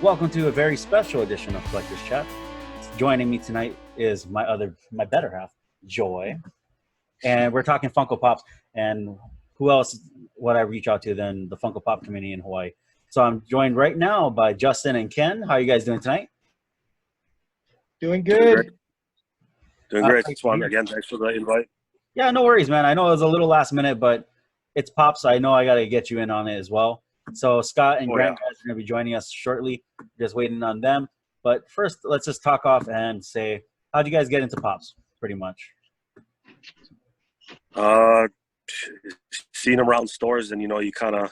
Welcome to a very special edition of Collector's Chat. Joining me tonight is my better half, Joy, and we're talking Funko Pops. And who else would I reach out to than the Funko Pop community in Hawaii? So I'm joined right now by Justin and Ken. How are you guys doing tonight? Doing good. Doing great. Swan, again, thanks for the invite. Yeah, no worries, man. I know it was a little last minute, but it's Pops. I know I got to get you in on it as well. So Scott and Grant guys are going to be joining us shortly. Just waiting on them. But first, let's just talk off and say, how'd you guys get into Pops, pretty much? Seeing around stores, and you kind of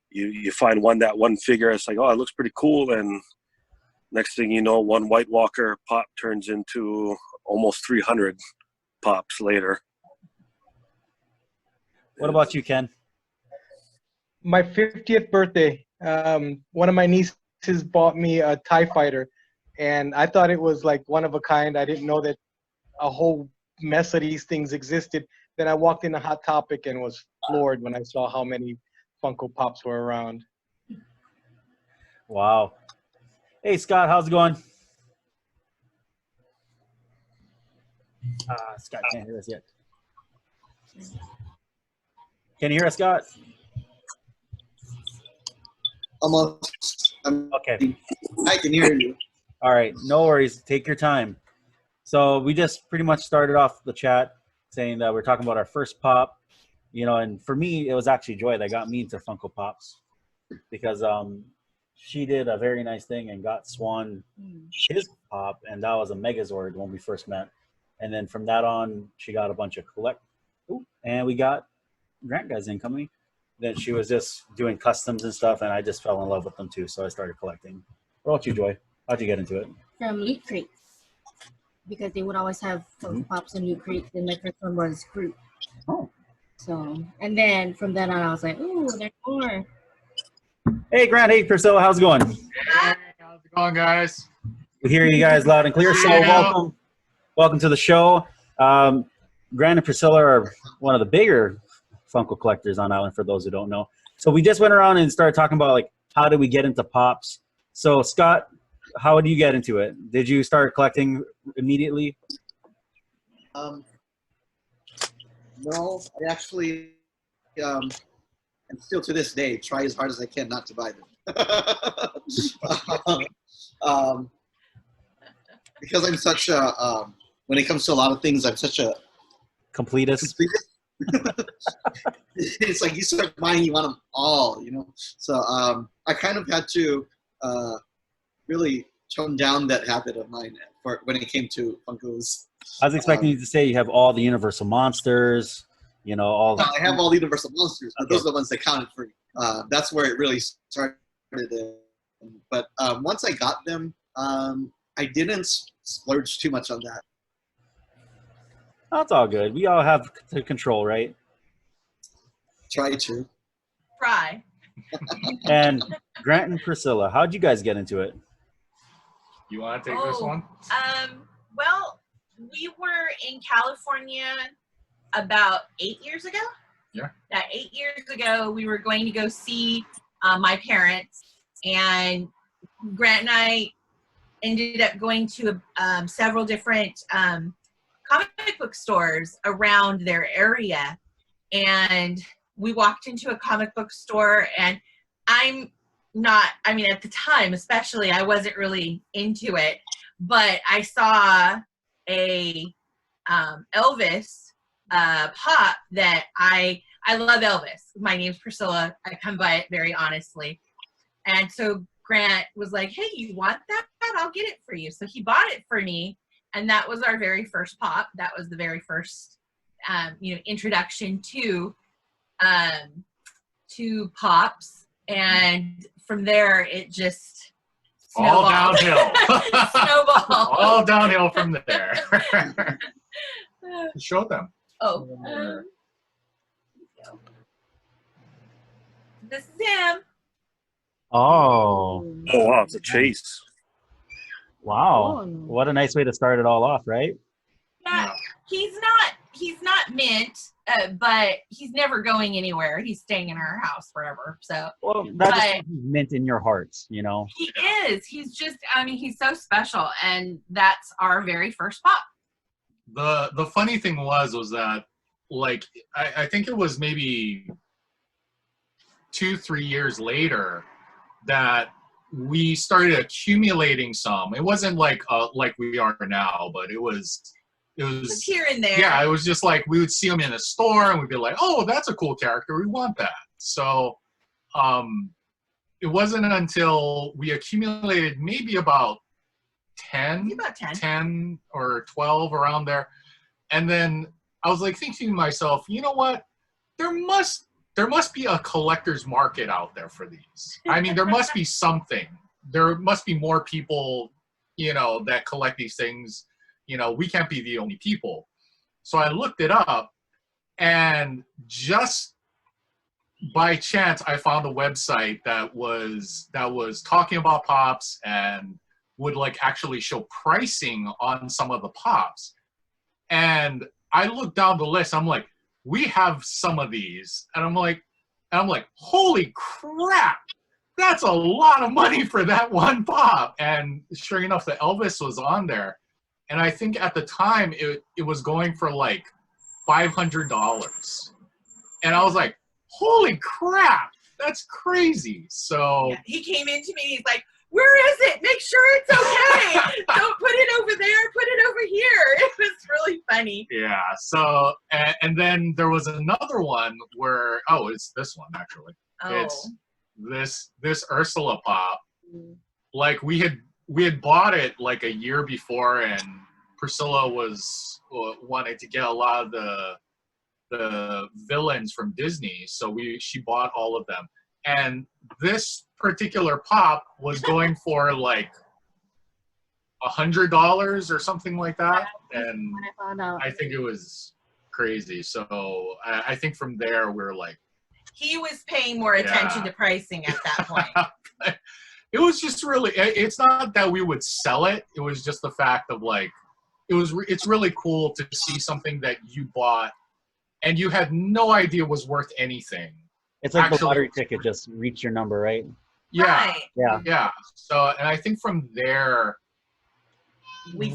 you find one figure. It's like, oh, it looks pretty cool, and next thing you know, one White Walker pop turns into almost 300 pops later. What about you, Ken? My 50th birthday, one of my nieces bought me a TIE Fighter, and I thought it was like one of a kind. I didn't know that a whole mess of these things existed. Then I walked into Hot Topic and was floored when I saw how many Funko Pops were around. Wow. Hey, Scott, how's it going? Scott can't hear us yet. Can you hear us, Scott? Almost. Okay. I can hear you. All right. No worries. Take your time. So we just pretty much started off the chat saying that we're talking about our first pop, and for me, it was actually Joy that got me into Funko Pops because she did a very nice thing and got Swan his pop, and that was a Megazord when we first met. And then from that on, she got a bunch of and we got Grant guys incoming. Then she was just doing customs and stuff, and I just fell in love with them too, so I started collecting. What about you, Joy? How'd you get into it? From Loot Crate, because they would always have Funko Pops and Loot Crate, and my first one was Groot. Oh. So, and then from then on, I was like, ooh, there's more. Hey, Grant. Hey, Priscilla. How's it going? Hey, how's it going, guys? We hear you guys loud and clear, so welcome to the show. Grant and Priscilla are one of the bigger Funko collectors on Island, for those who don't know. So we just went around and started talking about, like, how did we get into Pops? So, Scott, how did you get into it? Did you start collecting immediately? No, I actually, and still to this day, try as hard as I can not to buy them. Because I'm such a, when it comes to a lot of things, I'm such a completist. It's like you start buying, you want them all, So I kind of had to really tone down that habit of mine when it came to Funkos. I was expecting you to say you have all the Universal monsters, all. I have all the Universal monsters, but those are the ones that counted for me. That's where it really started. But once I got them, I didn't splurge too much on that. That's all good. We all have to control, right? Try to. Try. And Grant and Priscilla, how'd you guys get into it? You want to take this one? Well, we were in California about 8 years ago. Yeah. 8 years ago, we were going to go see my parents, and Grant and I ended up going to several different comic book stores around their area, and we walked into a comic book store, and at the time especially, I wasn't really into it, but I saw a Elvis pop that I love Elvis. My name's Priscilla. I come by it very honestly. And so Grant was like, hey, you want that? I'll get it for you. So he bought it for me. And that was our very first pop. That was the very first, introduction to Pops. And from there, it just snowballed. All downhill. Snowball. All downhill from there. Show them. Oh. This is him. Oh. Oh, wow. It's a chase. Wow. Oh, no. What a nice way to start it all off, right? Yeah, he's not mint. but he's never going anywhere. He's staying in our house forever. So, well, that's just meant in your hearts, you know. He is. He's just. I mean, he's so special, and that's our very first pop. The funny thing was that, like, I think it was maybe 2-3 years later that we started accumulating some. It wasn't like we are now, but it was here and there. Yeah, it was just like we would see them in a store and we'd be like, oh, that's a cool character, we want that. So it wasn't until we accumulated maybe about 10 or 12 around there, and then I was like thinking to myself, you know what, there must be a collector's market out there for these. I mean, there must be something. There must be more people, you know, that collect these things. You know, we can't be the only people. So I looked it up, and just by chance, I found a website that was talking about pops and would like actually show pricing on some of the pops. And I looked down the list. I'm like, we have some of these, and I'm like, holy crap, that's a lot of money for that one pop. And sure enough, the Elvis was on there, and I think at the time it was going for like $500, and I was like, holy crap, that's crazy. So yeah, he came into me, he's like, where is it? Make sure it's okay. Don't put it over there, put it over here. It was really funny. Yeah, so, and then there was another one where, oh, it's this one actually. Oh. It's this Ursula pop. Like we had bought it like a year before, and Priscilla wanted to get a lot of the villains from Disney, so she bought all of them. And this particular pop was going for like $100 or something like that, and I think it was crazy. So I think from there we're like, he was paying more attention to pricing at that point. It was just really, it's not that we would sell it, it was just the fact of like, it's really cool to see something that you bought and you had no idea was worth anything. It's like the lottery ticket just reached your number, right? Yeah. Right. Yeah. So, and I think from there, we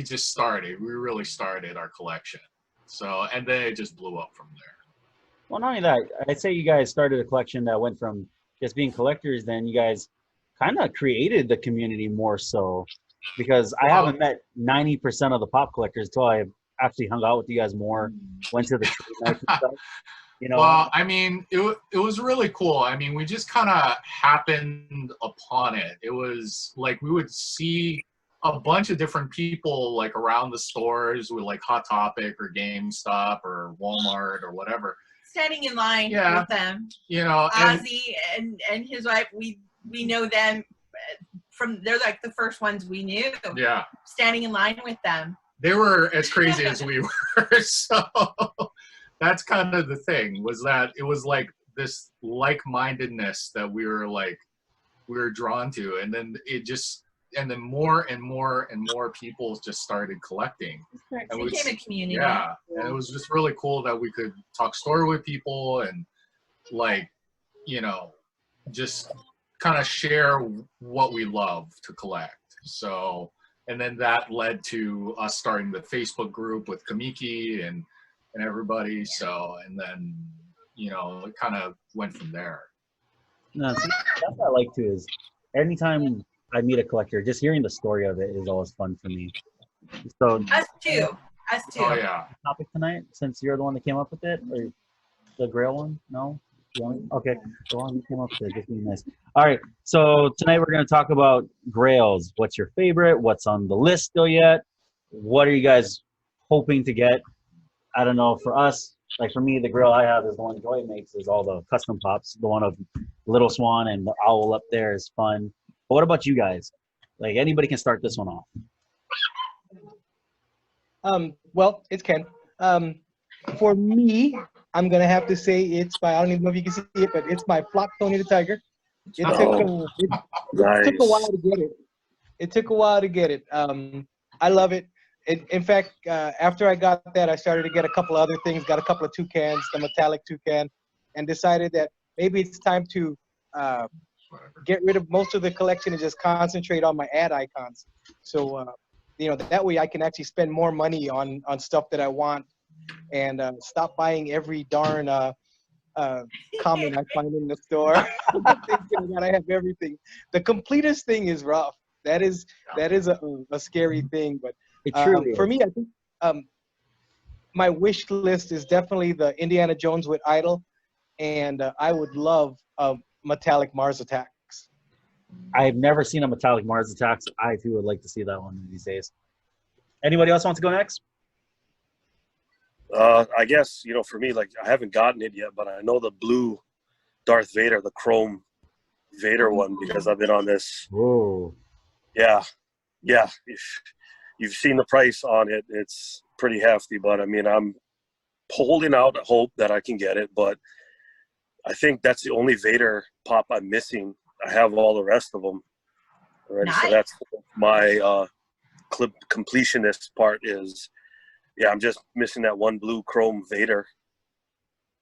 just started. We really started our collection. So, and then it just blew up from there. Well, not only that, I'd say you guys started a collection that went from just being collectors, then you guys kind of created the community more so, because I haven't met 90% of the pop collectors until I actually hung out with you guys more, went to the trade nights and stuff. You know? Well, I mean, it was really cool. I mean, we just kind of happened upon it. It was like we would see a bunch of different people like around the stores with like Hot Topic or GameStop or Walmart or whatever. Standing in line with them. You know, Ozzy and his wife, we know them from, they're like the first ones we knew. Yeah. Standing in line with them. They were as crazy as we were, so that's kind of the thing, was that it was like this like-mindedness that we were drawn to, and then more and more and more people just started collecting. It became a community. Yeah, and it was just really cool that we could talk story with people and like, you know, just kind of share what we love to collect. So, and then that led to us starting the Facebook group with Kamiki and everybody. So, and then, you know, it kind of went from there. No, see, that's what I like too, is anytime I meet a collector, just hearing the story of it is always fun for me. So Us too. Oh yeah. Topic tonight, since you're the one that came up with it, or the Grail one? No? Okay, the one you came up with it, just be nice. All right, so tonight we're going to talk about Grails. What's your favorite? What's on the list still yet? What are you guys hoping to get? I don't know, for us, like for me, the Grail I have is the one Joy makes, is all the custom pops. The one of Little Swan and the owl up there is fun. But what about you guys? Like, anybody can start this one off. Well, it's Ken. For me, I'm gonna have to say it's by, I don't even know if you can see it, but it's my Flock Tony the Tiger. It took a while to get it. It took a while to get it. I love it. in fact, after I got that, I started to get a couple other things. Got a couple of toucans, the metallic toucan, and decided that maybe it's time to get rid of most of the collection and just concentrate on my ad icons. So, that way I can actually spend more money on stuff that I want, and stop buying every darn comment I find in the store. Thinking that I have everything. The completest thing is rough. That is a scary thing. But It truly for is. me, I think my wish list is definitely the Indiana Jones with Idol, and I would love metallic Mars Attacks. I've never seen a metallic Mars Attacks. I too would like to see that one these days. Anybody else want to go next? I guess, for me, like, I haven't gotten it yet, but I know the blue Darth Vader, the chrome Vader one, because I've been on this. Whoa. Yeah. If you've seen the price on it, it's pretty hefty, but I mean, I'm holding out hope that I can get it, but I think that's the only Vader pop I'm missing. I have all the rest of them already. Nice. So that's my completionist part is, I'm just missing that one blue chrome Vader.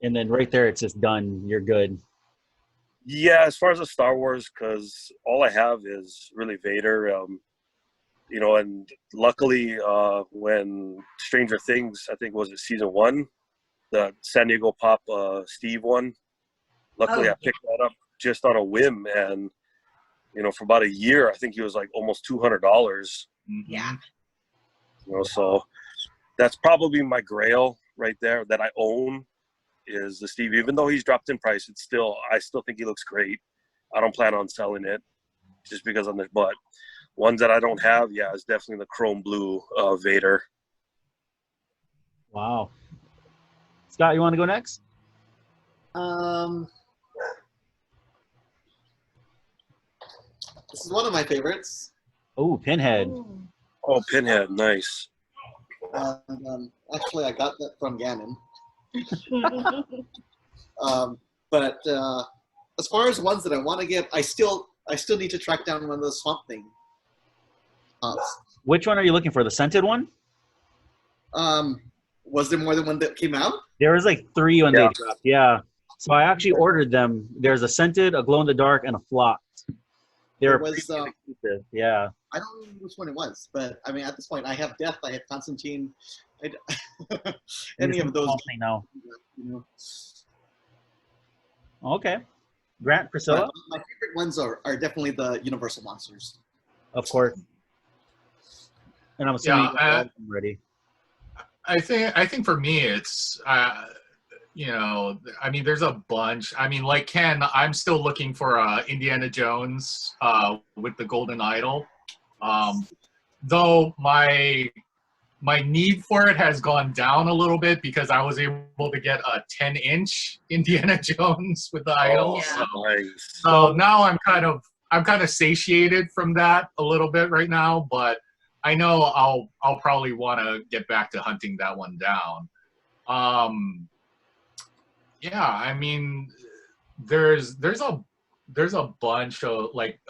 And then right there, it's just done. You're good. Yeah, as far as the Star Wars, because all I have is really Vader. And luckily, when Stranger Things, I think was it season 1, the San Diego Pop Steve one. Luckily, I picked that up just on a whim, and for about a year, I think he was like almost $200. Yeah. So that's probably my grail right there that I own is the Steve. Even though he's dropped in price, I still think he looks great. I don't plan on selling it just because I'm but ones that I don't have, it's definitely the chrome blue Vader. Wow. Scott, you want to go next? This is one of my favorites. Oh, Pinhead. Oh, Pinhead, nice. Actually, I got that from Gannon. But as far as ones that I want to get, I still need to track down one of those Swamp Thing. Which one are you looking for? The scented one? Was there more than one that came out? There was like 3 when they dropped. Yeah. So I actually ordered them. There's a scented, a glow in the dark, and a flocked. They're exclusive. Yeah. I don't remember which one it was, but I mean, at this point, I have Death, I have Constantine, any of those. Now. Okay. Grant, Priscilla? My favorite ones are definitely the Universal monsters. Of course. And I'm assuming I'm ready. I think for me, it's I mean, there's a bunch. I mean, like Ken, I'm still looking for Indiana Jones with the Golden Idol. Though my need for it has gone down a little bit because I was able to get a 10-inch Indiana Jones with the idol. So now I'm kind of satiated from that a little bit right now, but I know I'll probably want to get back to hunting that one down. I mean, there's a bunch of like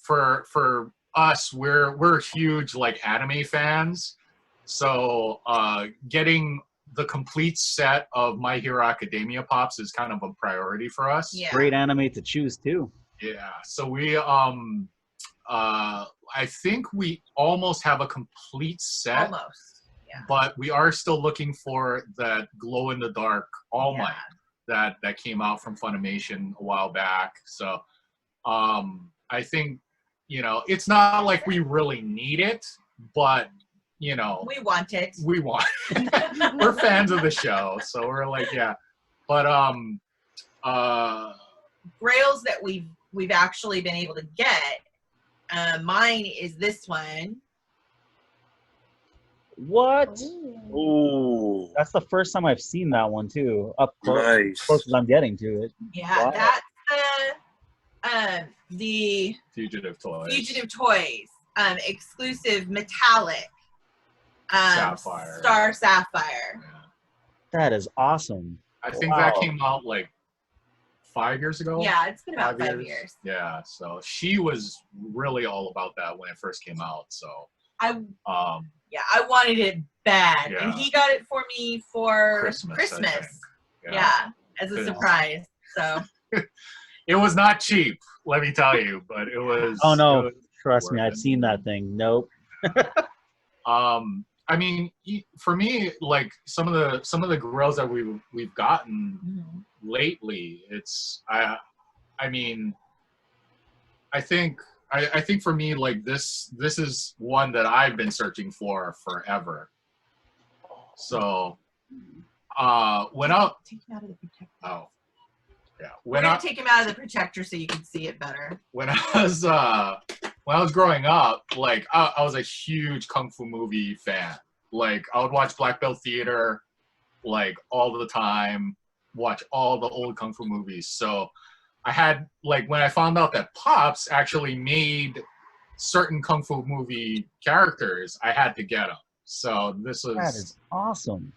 for us, we're huge like anime fans, so getting the complete set of My Hero Academia pops is kind of a priority for us. Yeah. Great anime to choose too. Yeah, so we I think we almost have a complete set. Almost. Yeah. But we are still looking for that glow in the dark All Might that came out from Funimation a while back. So I think, it's not like we really need it, but we want it. We want it. We're fans of the show, so we're like, But grails that we've actually been able to get. Mine is this one. What? Ooh. That's the first time I've seen that one too. Up close, Nice. close as I'm getting to it. Yeah, Wow. that's the Fugitive Toys. Fugitive Toys exclusive metallic Sapphire. Star Sapphire. Yeah. That is awesome. I think that came out like 5 years ago. Yeah, it's been about 5 years. Yeah, so she was really all about that when it first came out. So Yeah, I wanted it bad, Yeah. and he got it for me for Christmas. I think. Yeah, as a Yeah. surprise. So It was not cheap, let me tell you, but it was. Oh no, it was trust me, worth I've it. seen that thing. Nope. I mean, for me, like some of the grills that we've gotten lately, it's I mean, I think for me, like this is one that I've been searching for forever. So when I take him out of the protector. oh yeah, We're gonna take him out of the protector so you can see it better. when I was growing up, like I was a huge kung fu movie fan. Like I would watch Black Belt Theater, like all the time. Watch all the old kung fu movies. So I had like when I found out that Pops actually made certain kung fu movie characters, I had to get them. So this That is is awesome.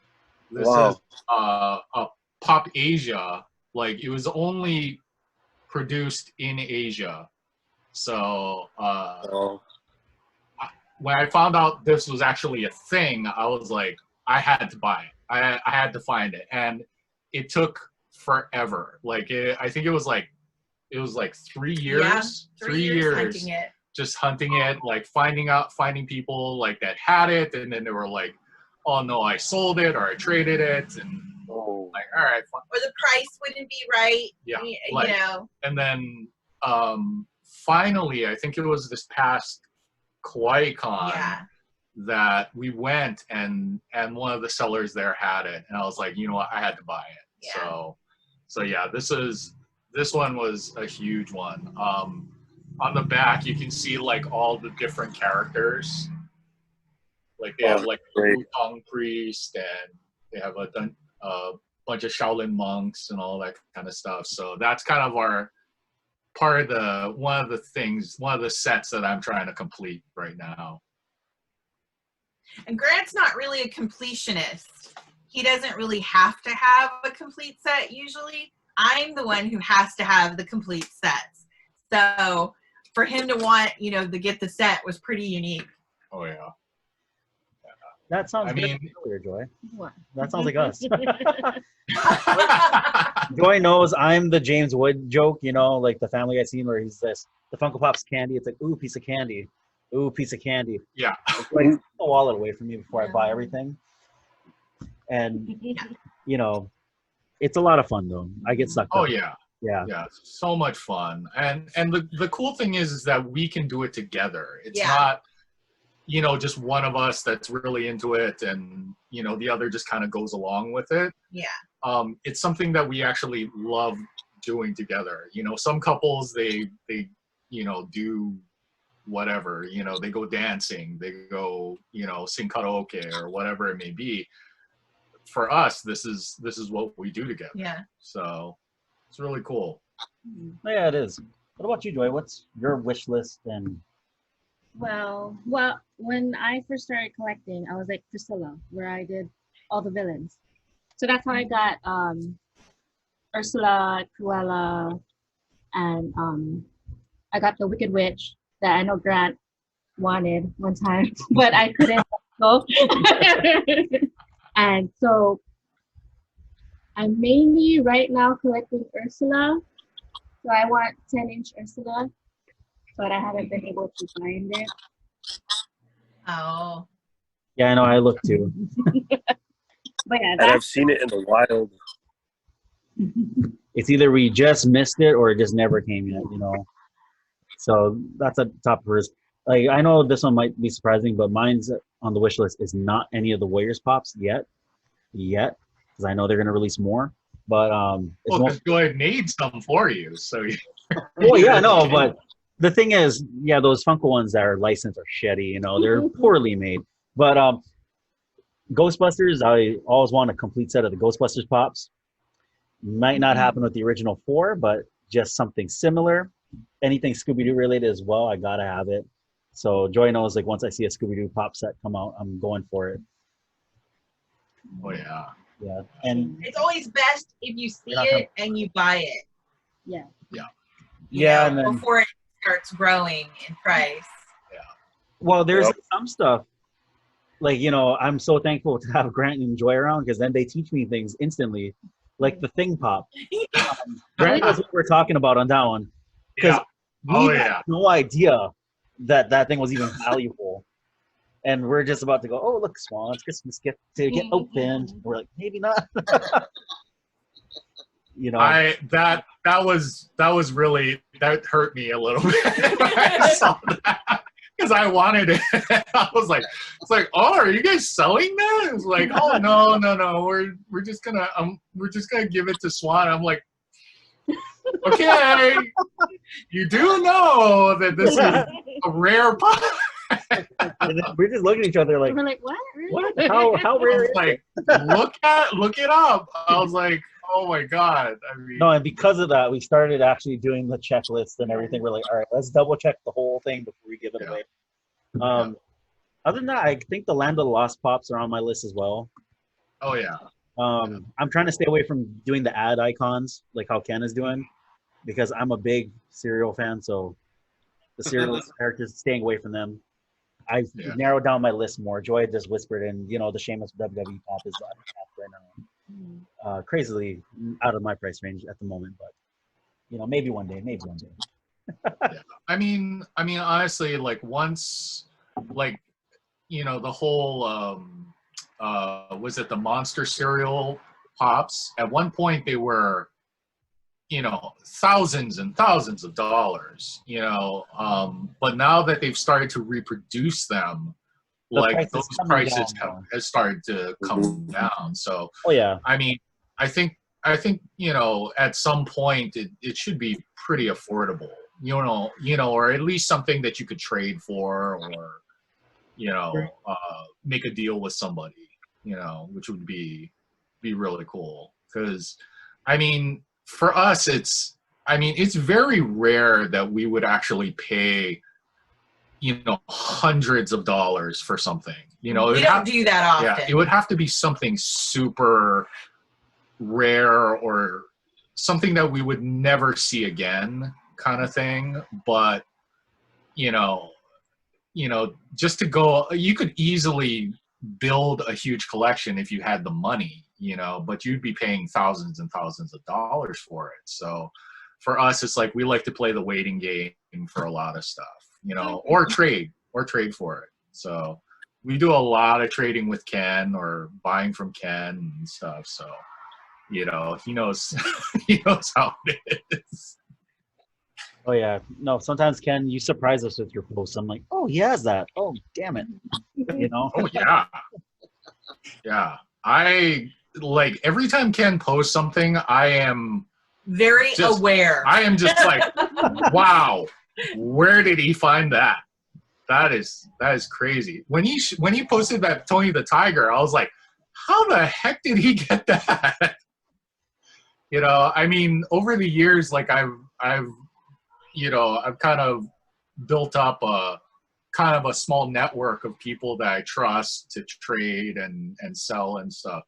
this Wow. is a Pop Asia. Like it was only produced in Asia. So Oh, when I found out this was actually a thing, I was like, I had to buy it. I had to find it, and it took forever. Like I think it was like 3 years. Yeah, 3 years hunting it. just hunting it, like finding people like that had it, and then they were like, oh no, I sold it or I traded it, and oh. like, all right, fine. Or the price wouldn't be right. Yeah, You like- know. And then finally, I think it was this past KawaiiCon Yeah. that we went, and one of the sellers there had it, and I was like, you know what, I had to buy it. Yeah. So yeah, this one was a huge one. On the back, you can see like all the different characters. Like they have like the great. Wukong priest, and they have a bunch of Shaolin monks and all that kind of stuff. So that's kind of one of the sets that I'm trying to complete right now. And Grant's not really a completionist. He doesn't really have to have a complete set usually. I'm the one who has to have the complete sets. So for him to want, to get the set was pretty unique. Oh yeah. That sounds I good mean- familiar, Joy. What? That sounds like us. Joy knows I'm the James Wood joke, like the Family Guy scene where he's the Funko Pops candy. It's like, ooh, piece of candy. Ooh, piece of candy. Yeah. It's like, take the wallet away from me before I buy everything. And, it's a lot of fun, though. I get sucked Oh up. yeah. Yeah. Yeah, so much fun. And the cool thing is that we can do it together. It's Yeah. not, just one of us that's really into it, and the other just kind of goes along with it. Yeah. It's something that we actually love doing together. Some couples they do whatever, they go dancing, they go, sing karaoke or whatever it may be. For us, this is what we do together. Yeah. So it's really cool. Yeah, it is. What about you, Joy? What's your wish list? And Well, when I first started collecting, I was like Priscilla, where I did all the villains. So that's how I got Ursula, Cruella, and I got the Wicked Witch that I know Grant wanted one time, but I couldn't go. And so I'm mainly right now collecting Ursula. So I want 10-inch Ursula, but I haven't been able to find it. Oh. yeah, I know I look too. But yeah, And that's I've seen it in the wild. It's either we just missed it or it just never came yet, So that's a top first. Like, I know this one might be surprising, but mine's on the wish list is not any of the Warriors Pops yet, because I know they're gonna release more. But it's Well, more. because Joy made some for you, so Well, yeah, no, but the thing is, yeah, those Funko ones that are licensed are shitty. They're poorly made. But Ghostbusters, I always want a complete set of the Ghostbusters Pops. Might not happen with the original 4, but just something similar. Anything Scooby-Doo related as well, I gotta have it. So Joy knows, like, once I see a Scooby-Doo Pop set come out, I'm going for it. oh yeah. Yeah, and It's always best if you see You're not it and you buy it. yeah. and then, Before it starts growing in price. well, there's Yep. some stuff. like, I'm so thankful to have Grant and Joy around, because then they teach me things instantly, like the thing pop. Grant knows what we're talking about on that one, because Yeah. we had no idea that that thing was even valuable. And we're just about to go, oh, look, Swan, let's get to get opened. We're like, maybe not. That really, that hurt me a little bit when I saw that, because I wanted it. I was like, it's like, oh, are you guys selling that? It's like, oh, no, we're just gonna give it to Swan. I'm like, okay, you do know that this is a rare pop. And then we're just looking at each other like, We're like, what? what? How rare is like, look it up. I was like, oh my God. I mean, no, and because of that, we started actually doing the checklist and everything. We're like, all right, let's double check the whole thing before we give it away. Other than that, I think the Land of the Lost Pops are on my list as well. Oh yeah. I'm trying to stay away from doing the ad icons like how Ken is doing, because I'm a big cereal fan. So the cereal characters, staying away from them. I've narrowed down my list more. Joy just whispered, and the Sheamus WWE pop is right now. Crazily out of my price range at the moment, but maybe one day. Yeah. I mean, honestly, like once, like, the whole, was it the Monster cereal pops? At one point they were, thousands and thousands of dollars, but now that they've started to reproduce them, like those prices have started to come down. So, I mean, I think, at some point it should be pretty affordable, or at least something that you could trade for, or, make a deal with somebody, which would be really cool. Because, I mean, for us, it's very rare that we would actually pay, hundreds of dollars for something. We don't do that often. Yeah, it would have to be something super rare, or something that we would never see again, kind of thing. But, just to go, you could easily build a huge collection if you had the money, but you'd be paying thousands and thousands of dollars for it. So for us, it's like we like to play the waiting game for a lot of stuff, or trade for it. So we do a lot of trading with Ken, or buying from Ken and stuff. So, he knows he knows how it is. Oh yeah, no. Sometimes Ken, you surprise us with your posts. I'm like, oh, he has that. Oh, damn it. Oh yeah, yeah. I like every time Ken posts something, I am very aware. I am just like, wow, where did he find that? That is crazy. When he posted that Tony the Tiger, I was like, how the heck did he get that? I mean, over the years, like I've kind of built up a kind of a small network of people that I trust to trade and sell and stuff.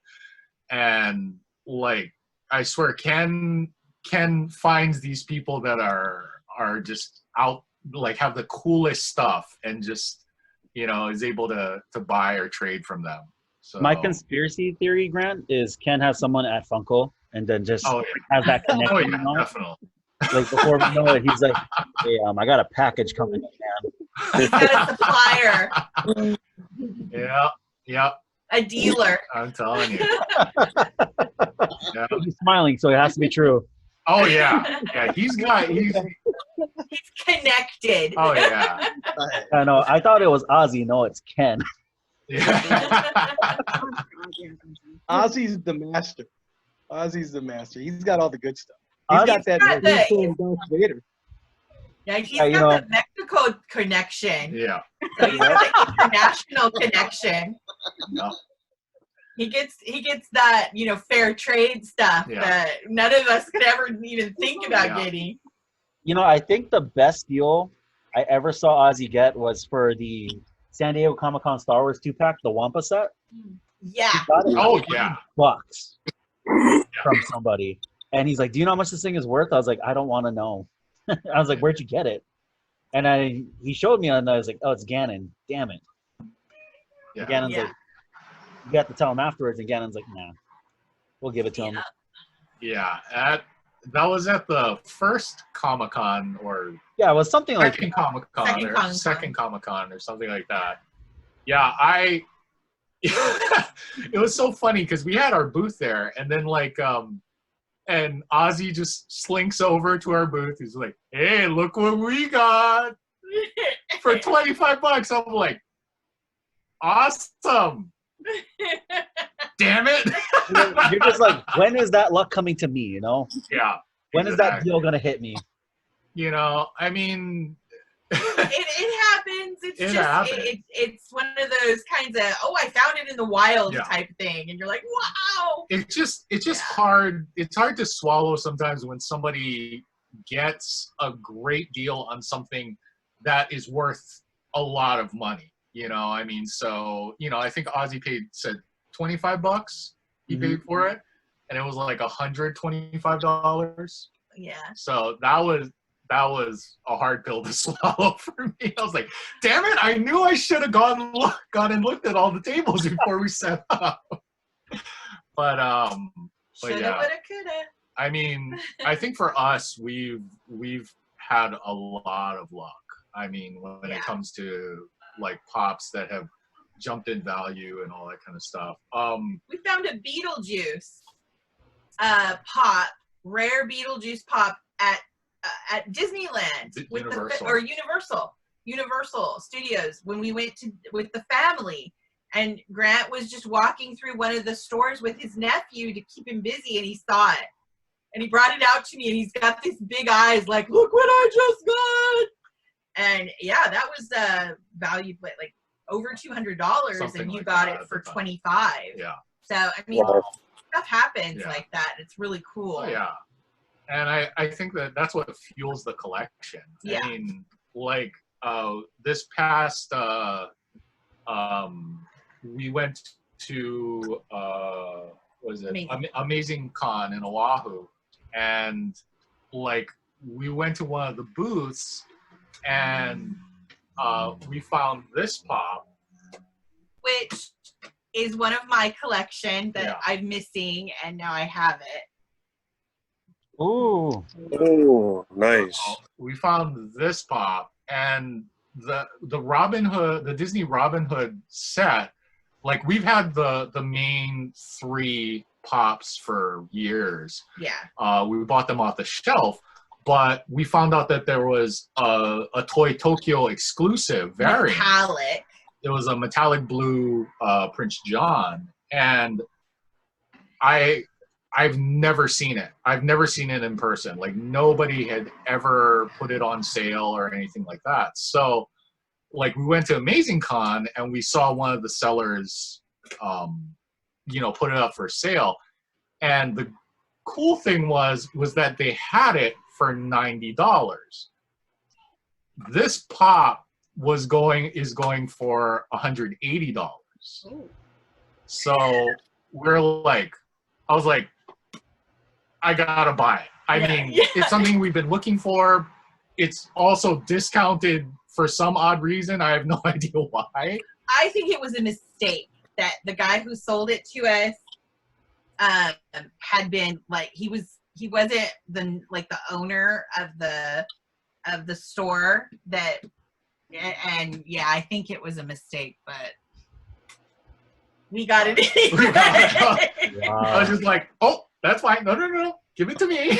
And like, I swear, Ken finds these people that are just out, like have the coolest stuff, and just, is able to buy or trade from them. So my conspiracy theory, Grant, is Ken has someone at Funko, and then just has that connection. Oh yeah, definitely. Like before we know it, he's like, "Hey, I got a package coming in, man." He's got a supplier. Yeah. A dealer. I'm telling you. Yeah. He's smiling, so it has to be true. Oh yeah. He's connected. Oh yeah. I know. I thought it was Ozzy. No, it's Ken. Yeah. Ozzy's the master. He's got all the good stuff. He's got that Darth Vader. Yeah, he's got the Mexico connection. Yeah. So he's got the international connection. Yep. He gets that, fair trade stuff that none of us could ever even think about getting. I think the best deal I ever saw Ozzy get was for the San Diego Comic-Con Star Wars 2-pack, the Wampa set. Yeah. Oh yeah. $20 from somebody. And he's like, do you know how much this thing is worth? I was like, I don't want to know. I was like, where'd you get it? And he showed me, and I was like, oh, it's Ganon. Damn it. Yeah. Gannon's Yeah. like, you have to tell him afterwards, and Gannon's like, nah, we'll give it to him. Yeah, that was at the first Comic-Con or Yeah, it was something like second Comic-Con Second or Comic-Con. second Comic-Con or something like that. Yeah, it was so funny because we had our booth there, and then like and Ozzy just slinks over to our booth. He's like, "Hey, look what we got for $25." I'm like, "Awesome! Damn it!" You're just like, when is that luck coming to me? You know, Yeah. when is that exactly. deal gonna hit me? You know, I mean, it happens. It happens. It's one of those kinds of, oh, I found it in the wild Yeah. type thing, and you're like, wow. it's just Yeah. hard. It's hard to swallow sometimes when somebody gets a great deal on something that is worth a lot of money. You know, I mean, so I think Ozzy said $25 he paid for it, and it was like $125. Yeah. So that was a hard pill to swallow for me. I was like, damn it, I knew I should have gone and looked at all the tables before we set up. But Shoulda, yeah. woulda, coulda. I mean, I think for us, we've had a lot of luck. I mean, when it comes to like pops that have jumped in value and all that kind of stuff. We found a Beetlejuice pop, rare Beetlejuice pop at Disneyland Universal Studios when we went with the family, and Grant was just walking through one of the stores with his nephew to keep him busy, and he saw it, and he brought it out to me, and he's got these big eyes like, look what I just got. And yeah, that was valued like over $200, and you like got that it for at the $25. Yeah. So I mean, Wow. stuff happens Yeah. like that. It's really cool. Oh, yeah. And I think that's what fuels the collection. Yeah. I mean, like this past we went to was it Amazing Con in Oahu, and like we went to one of the booths, and we found this pop, which is one of my collection that Yeah. I'm missing, and now I have it. Ooh, Oh, nice. we found this pop, and the Robin Hood, the Disney Robin Hood set, like we've had the main 3 pops for years. Yeah. We bought them off the shelf, but we found out that there was a Toy Tokyo exclusive variant. Metallic. It was a metallic blue Prince John, and I've never seen it. I've never seen it in person. Like nobody had ever put it on sale or anything like that. So like we went to Amazing Con and we saw one of the sellers, put it up for sale. And the cool thing was that they had it for $90. This pop is going for $180. Ooh. So I was like, I gotta buy it. I mean, it's something we've been looking for. It's also discounted for some odd reason. I have no idea why. I think it was a mistake that the guy who sold it to us had been like, he wasn't the owner of the store that, and yeah, I think it was a mistake, but we got it anyway. wow. I was just like, oh, that's fine. No. Give it to me.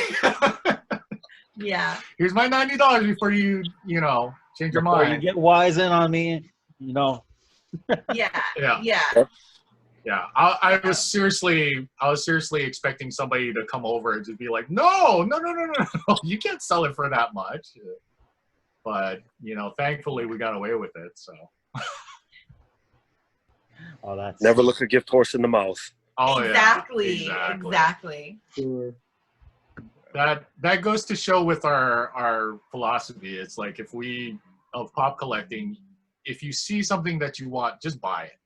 Yeah. Here's my $90 before you change your Before mind. you get wise in on me, Yeah. Yeah. Yeah. Yeah. I was seriously expecting somebody to come over and just be like, no, you can't sell it for that much. But thankfully we got away with it. So. Oh, that's Never look a gift horse in the mouth. Oh, Exactly. Yeah, Exactly. sure. That goes to show with our philosophy. It's like of pop collecting, if you see something that you want, just buy it.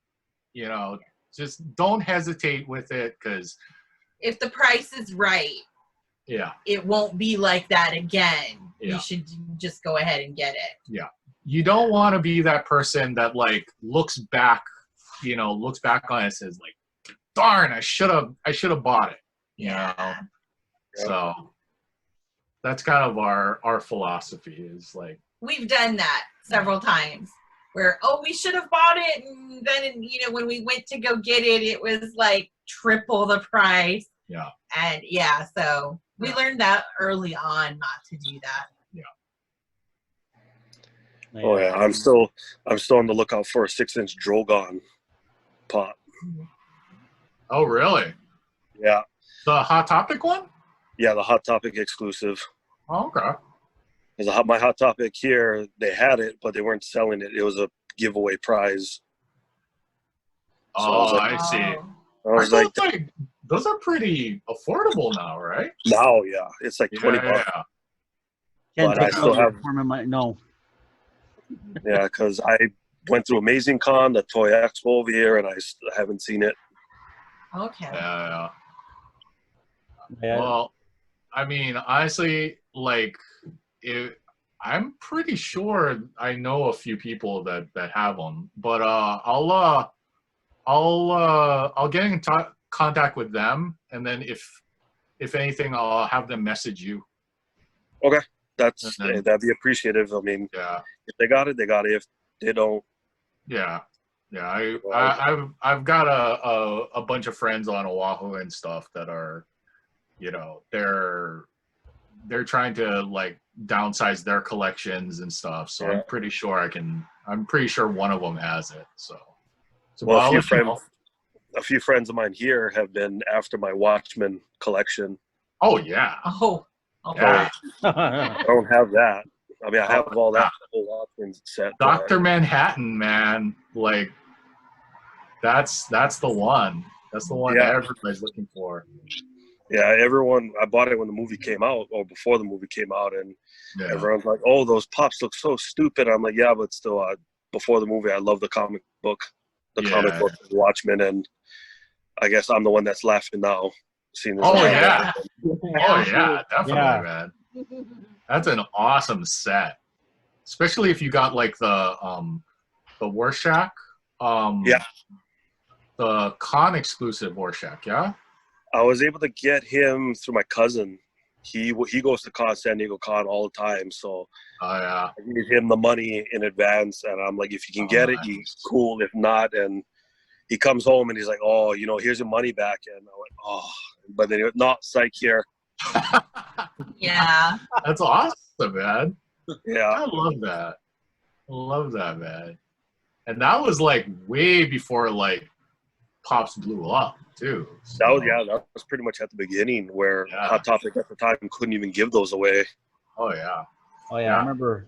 Just don't hesitate with it, because If the price is right, yeah, it won't be like that again. Yeah. You should just go ahead and get it. you don't want to be that person that like looks back you know, looks back on it and says like, darn, I should have bought it, you know? So that's kind of our philosophy is like, we've done that several times where, oh, we should have bought it. And then, you know, when we went to go get it, it was like triple the price. Yeah. And yeah, so we learned that early on not to do that. Oh yeah, I'm still on the lookout for a 6-inch Drogon pop. Oh really? Yeah. The Hot Topic one? Yeah, the Hot Topic exclusive. Oh, okay. Because my Hot Topic here, they had it, but they weren't selling it. It was a giveaway prize. So I see. I was like, those are pretty affordable now, right? now, yeah, it's like $20. Yeah. But I still have. No. Yeah, because I went through Amazing Con, the Toy Expo over here, and I haven't seen it. Okay. Yeah. Yeah. Well, I mean, honestly, like, I'm pretty sure I know a few people that have them, but I'll get in contact with them, and then if anything, I'll have them message you. Okay, that'd be appreciative. I mean, Yeah. if they got it, they got it. If they don't, Yeah. I've got a bunch of friends on Oahu and stuff that are, you know, they're trying to like downsize their collections and stuff. So Yeah. I'm pretty sure one of them has it. So well, I'll let you know. a few friends of mine here have been after my Watchmen collection. Oh yeah. Oh. Yeah. I don't have that. I mean, I have all that whole Watchmen set. Dr. Manhattan, man, like that's the one. That's the one that everybody's looking for. Yeah, I bought it when the movie came out or before the movie came out, and everyone's like, "Oh, those pops look so stupid." I'm like, "Yeah, but still, before the movie, I love the comic book, comic book Watchmen, and I guess I'm the one that's laughing now." Seeing this Definitely, man. That's an awesome set, especially if you got like the Rorschach, the con exclusive Rorschach, yeah. I was able to get him through my cousin. He goes to San Diego Con all the time, so I gave him the money in advance, and I'm like, if you can get it, cool. If not, and he comes home and he's like, "Oh, you know, here's your money back," and I went, "Oh," but then he went, "Not psych here." Yeah. That's awesome, man. Yeah, I love that. Man. And that was like way before like Pops blew up too. So. That was pretty much at the beginning where Hot Topic at the time couldn't even give those away. Oh yeah. I remember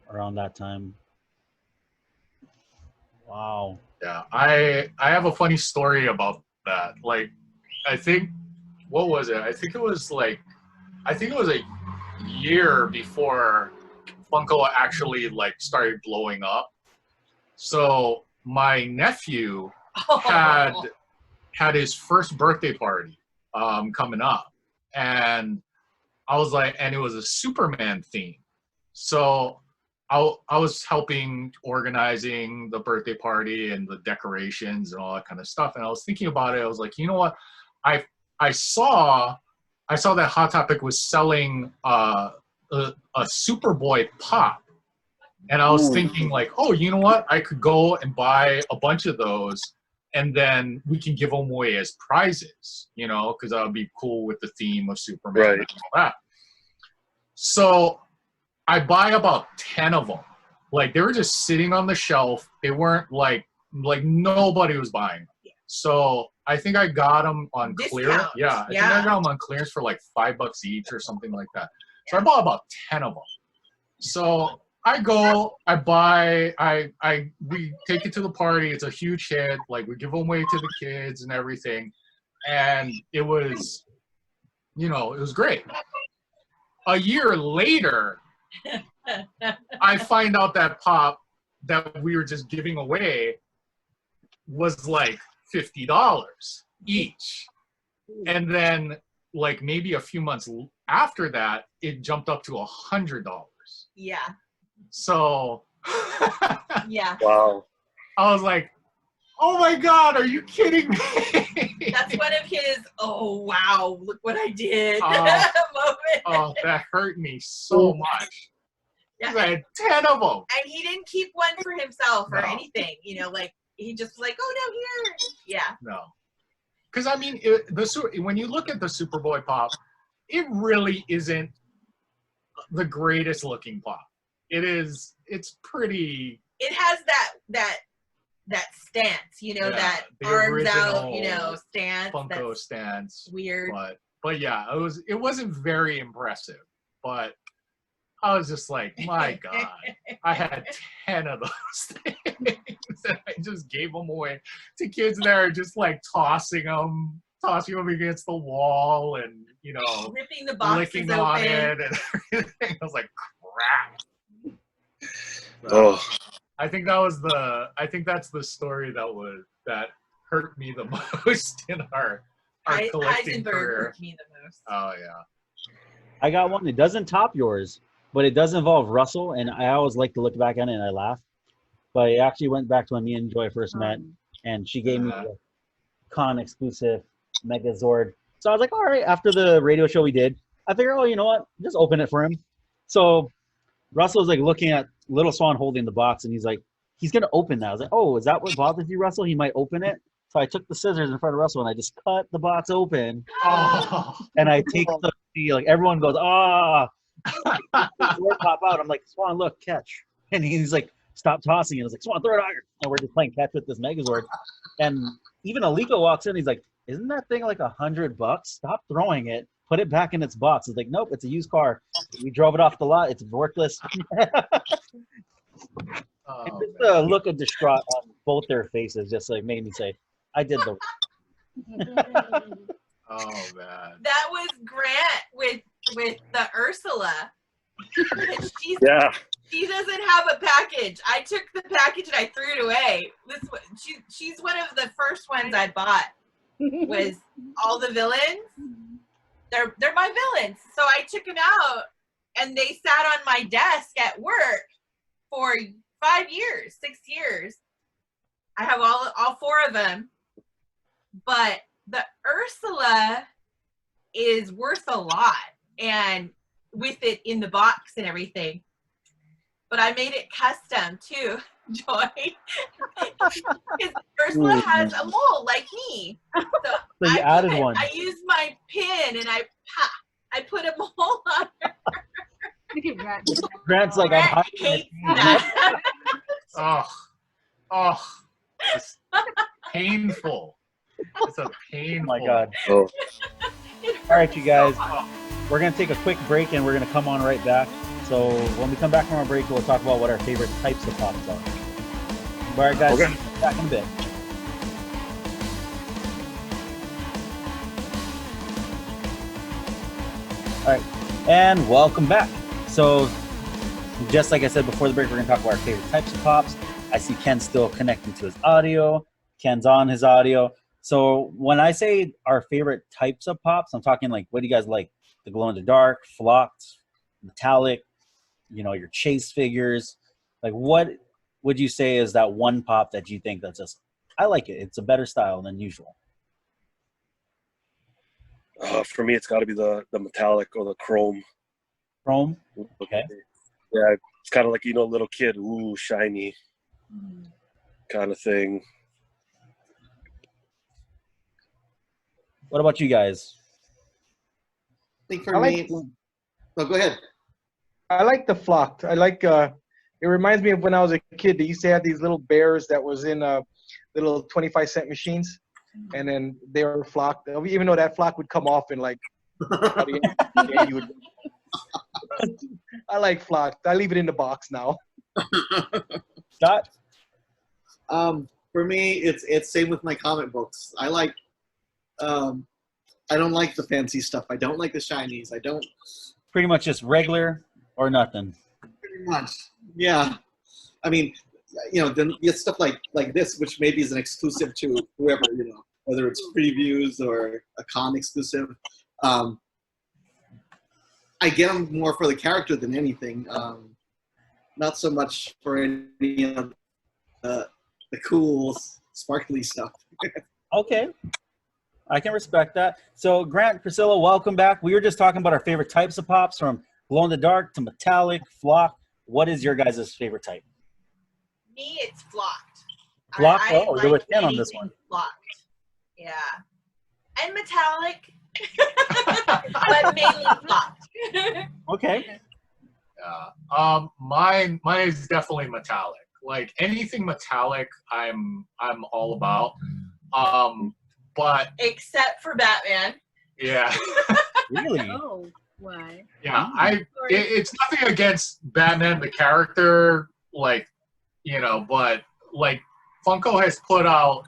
around that time. Wow. Yeah, I have a funny story about that. Like, what was it? I think it was a year before Funko actually like started blowing up. So my nephew had his first birthday party coming up, and I was like, and it was a Superman theme. So I was helping organizing the birthday party and the decorations and all that kind of stuff. And I was thinking about it. I was like, you know what? I saw that Hot Topic was selling a Superboy pop. And I was thinking like, oh, you know what? I could go and buy a bunch of those, and then we can give them away as prizes, you know, because that would be cool with the theme of Superman and all that. So I buy about 10 of them. Like, they were just sitting on the shelf. They weren't like nobody was buying them. So I think I got them on clearance. Yeah, I think I got them on clearance for like $5 each or something like that. So I bought about 10 of them. So I go, I buy, we take it to the party. It's a huge hit. Like, we give them away to the kids and everything. And it was, you know, it was great. A year later, I find out that pop that we were just giving away was like $50 each. And then like maybe a few months after that, it jumped up to $100. Yeah. So yeah. Wow. I was like, Oh my God, are you kidding me? That's one of his, oh wow, look what I did Oh. moment. Oh, that hurt me so much. Yeah. I had 10 of them. And he didn't keep one for himself or No. anything, you know, like he just like, oh no, here. Yeah. No. Because I mean, when you look at the Superboy Pop, it really isn't the greatest looking pop. It's pretty. It has that stance, you know, Yeah, that the arms out, you original know, stance. Funko That's stance. weird. But yeah, it wasn't very impressive. But I was just like, my God, I had 10 of those things. And I just gave them away to kids that are just like tossing them against the wall and, you know, Ripping the boxes licking open. on it and everything. I was like, crap. So, Oh, I think that's the story that hurt me the most in our collecting Heisenberg career. hurt me the most. Oh yeah. I got one. It doesn't top yours, but it does involve Russell, and I always like to look back at it and I laugh. But it actually went back to when me and Joy first met, and she gave me the con exclusive Megazord. So I was like, all right, after the radio show we did, I figured, oh, you know what? Just open it for him. So Russell was like looking at Little Swan holding the box, and he's like, he's going to open that. I was like, oh, is that what bothers you, Russell? He might open it. So I took the scissors in front of Russell, and I just cut the box open. Oh. And I take like everyone goes, ah. Pop out. I'm like, Swan, look, catch. And he's like, stop tossing it. I was like, Swan, throw it out here. And we're just playing catch with this Megazord. And even Aliko walks in. He's like, isn't that thing like $100? Stop throwing it. Put it back in its box. He's like, nope, it's a used car. We drove it off the lot. It's worthless. Oh, Just the look of distraught on both their faces just like made me say, I did the. oh man. That was Grant with the Ursula. yeah. She doesn't have a package. I took the package and I threw it away. She's one of the first ones I bought. Was all the villains. They're my villains. So I took them out and they sat on my desk at work for 5 years, 6 years. I have all 4 of them. But the Ursula is worth a lot, and with it in the box and everything. But I made it custom too, Joy. Because Ursula has a mold like me. So you added one. I used my pin and I put a mold on her. Look at Grant. Grant's like, I'm Grant hates that. It's painful. It's a painful. Oh my God. Oh. All right, you guys. We're going to take a quick break and we're going to come on right back. So when we come back from our break, we'll talk about what our favorite types of pops are. All right, guys. Okay. Back in a bit. All right. And welcome back. So just like I said before the break, we're going to talk about our favorite types of pops. I see Ken still connecting to his audio. Ken's on his audio. So when I say our favorite types of pops, I'm talking like, what do you guys like? The glow in the dark, flocked, metallic, you know, your chase figures. Like, what would you say is that one pop that you think that's just, I like it. It's a better style than usual. For me, it's got to be the metallic or the chrome. Chrome? Okay. Yeah, it's kind of like, you know, little kid, ooh, shiny kind of thing. What about you guys? I think for me, oh, go ahead. I like the flocked. I like it reminds me of when I was a kid. They used to have these little bears that was in little 25-cent machines, and then they were flocked. Even though that flock would come off in like you would. I like flocked. I leave it in the box now. Scott? For me, it's same with my comic books. I like I don't like the fancy stuff. I don't like the shinies. I don't. Pretty much just regular or nothing. Pretty much. Yeah. I mean, you know, then you get stuff like this, which maybe is an exclusive to whoever, you know, whether it's previews or a con exclusive. I get them more for the character than anything. Not so much for any of the cool sparkly stuff. Okay. I can respect that. So, Grant, Priscilla, welcome back. We were just talking about our favorite types of pops, from glow-in-the-dark to metallic, flock. What is your guys' favorite type? Me, it's flocked. Flock? I Oh, you're with Ken on this anything one. Flocked. Yeah. And metallic, but mainly flocked. Okay. Mine is definitely metallic. Like anything metallic, I'm all about. But Except for Batman. yeah, Really? Oh, why? yeah. It's nothing against Batman the character, like, you know, but like Funko has put out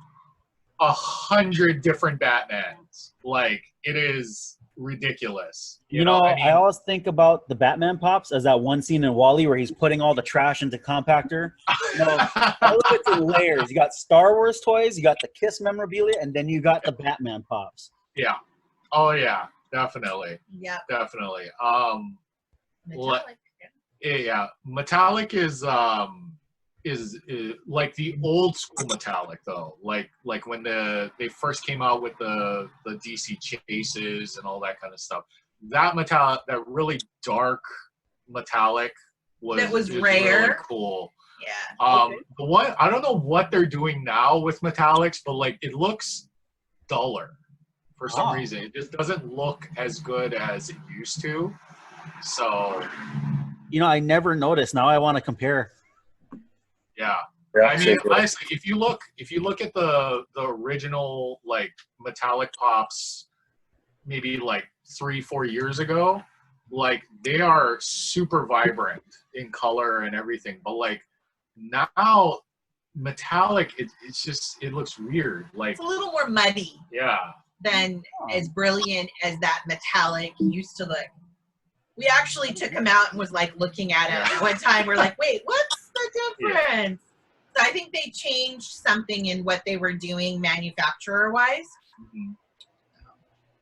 100 different Batmans. Like, it is ridiculous. You know, I mean, I always think about the Batman pops as that one scene in Wall-E where he's putting all the trash into compactor. You know, all of it's in layers. You got Star Wars toys, you got the Kiss memorabilia, and then you got the Batman pops. yeah. Oh yeah, definitely. Yeah. Definitely. Metallic. Yeah, metallic is like the old school metallic though. Like when they first came out with the DC chases and all that kind of stuff. That metallic, that really dark metallic was rare. really cool. Yeah. The one, I don't know what they're doing now with metallics, but like it looks duller for some reason. It just doesn't look as good as it used to. So, You know, I never noticed. Now I want to compare. yeah. Yeah, I mean, honestly, if you look at the original like metallic pops, maybe like 3-4 years ago, like they are super vibrant in color and everything. But like now, metallic, it's just, it looks weird. Like It's a little more muddy yeah, than as brilliant as that metallic used to look. We actually took him out and was like looking at him one time. We're like, wait, what's the difference? So I think they changed something in what they were doing manufacturer-wise.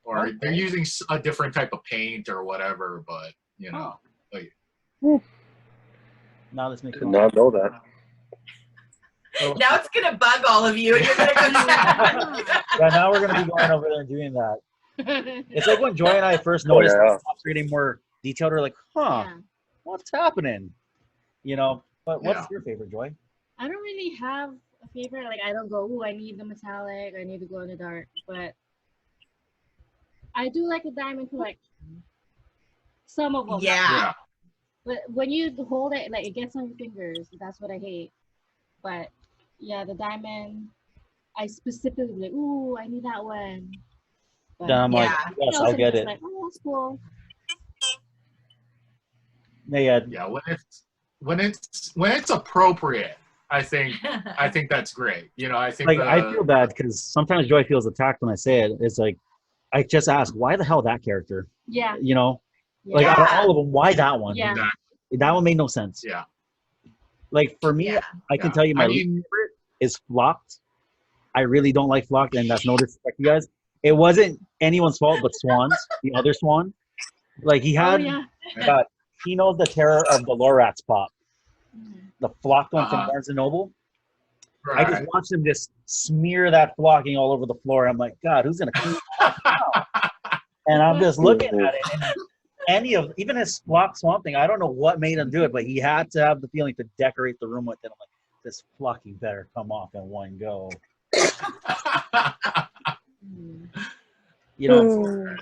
or they're using a different type of paint or whatever. But you know, like, Now this makes Did not know that. Now it's going to bug all of you. And you're going to go Yeah, now we're gonna be going over there and doing that. It's like when Joy and I first noticed yeah. the pops getting more detailed. We're like, huh, Yeah. what's happening? You know. But what's Yeah. your favorite, Joy? I don't really have a favorite. Like, I don't go, ooh, I need the metallic, I need to glow in the dark. But I do like the diamond collection. Some of them. Yeah. But when you hold it, like, it gets on your fingers. That's what I hate. But yeah, the diamond, I specifically like, ooh, I need that one. But, Then I'm like, Yeah. yes, else I'll I'm get just it. like, oh, that's cool. Yeah, yeah, when it's appropriate, I think that's great. You know, I think like I feel bad because sometimes Joy feels attacked when I say it. It's like I just ask, why the hell that character? Yeah. You know, Yeah. like out of all of them, why that one? Yeah. That one made no sense. Yeah. Like for me, Yeah. I can Yeah. tell you my I least mean- favorite is Flocked. I really don't like Flocked, and that's no disrespect to you guys. It wasn't anyone's fault but Swan's, the other Swan. Like he Oh, had, yeah. God, he knows the terror of the Lorax pop, Mhm. the Flocked one from Uh-huh. Barnes and Noble. I Right. just watched him just smear that flocking all over the floor. I'm like, God, who's gonna clean that now? And I'm just looking at it, and even his Flock Swamp thing, I don't know what made him do it, but he had to have the feeling to decorate the room with it. I'm like, this flocking better come off in one go. Mm. You know,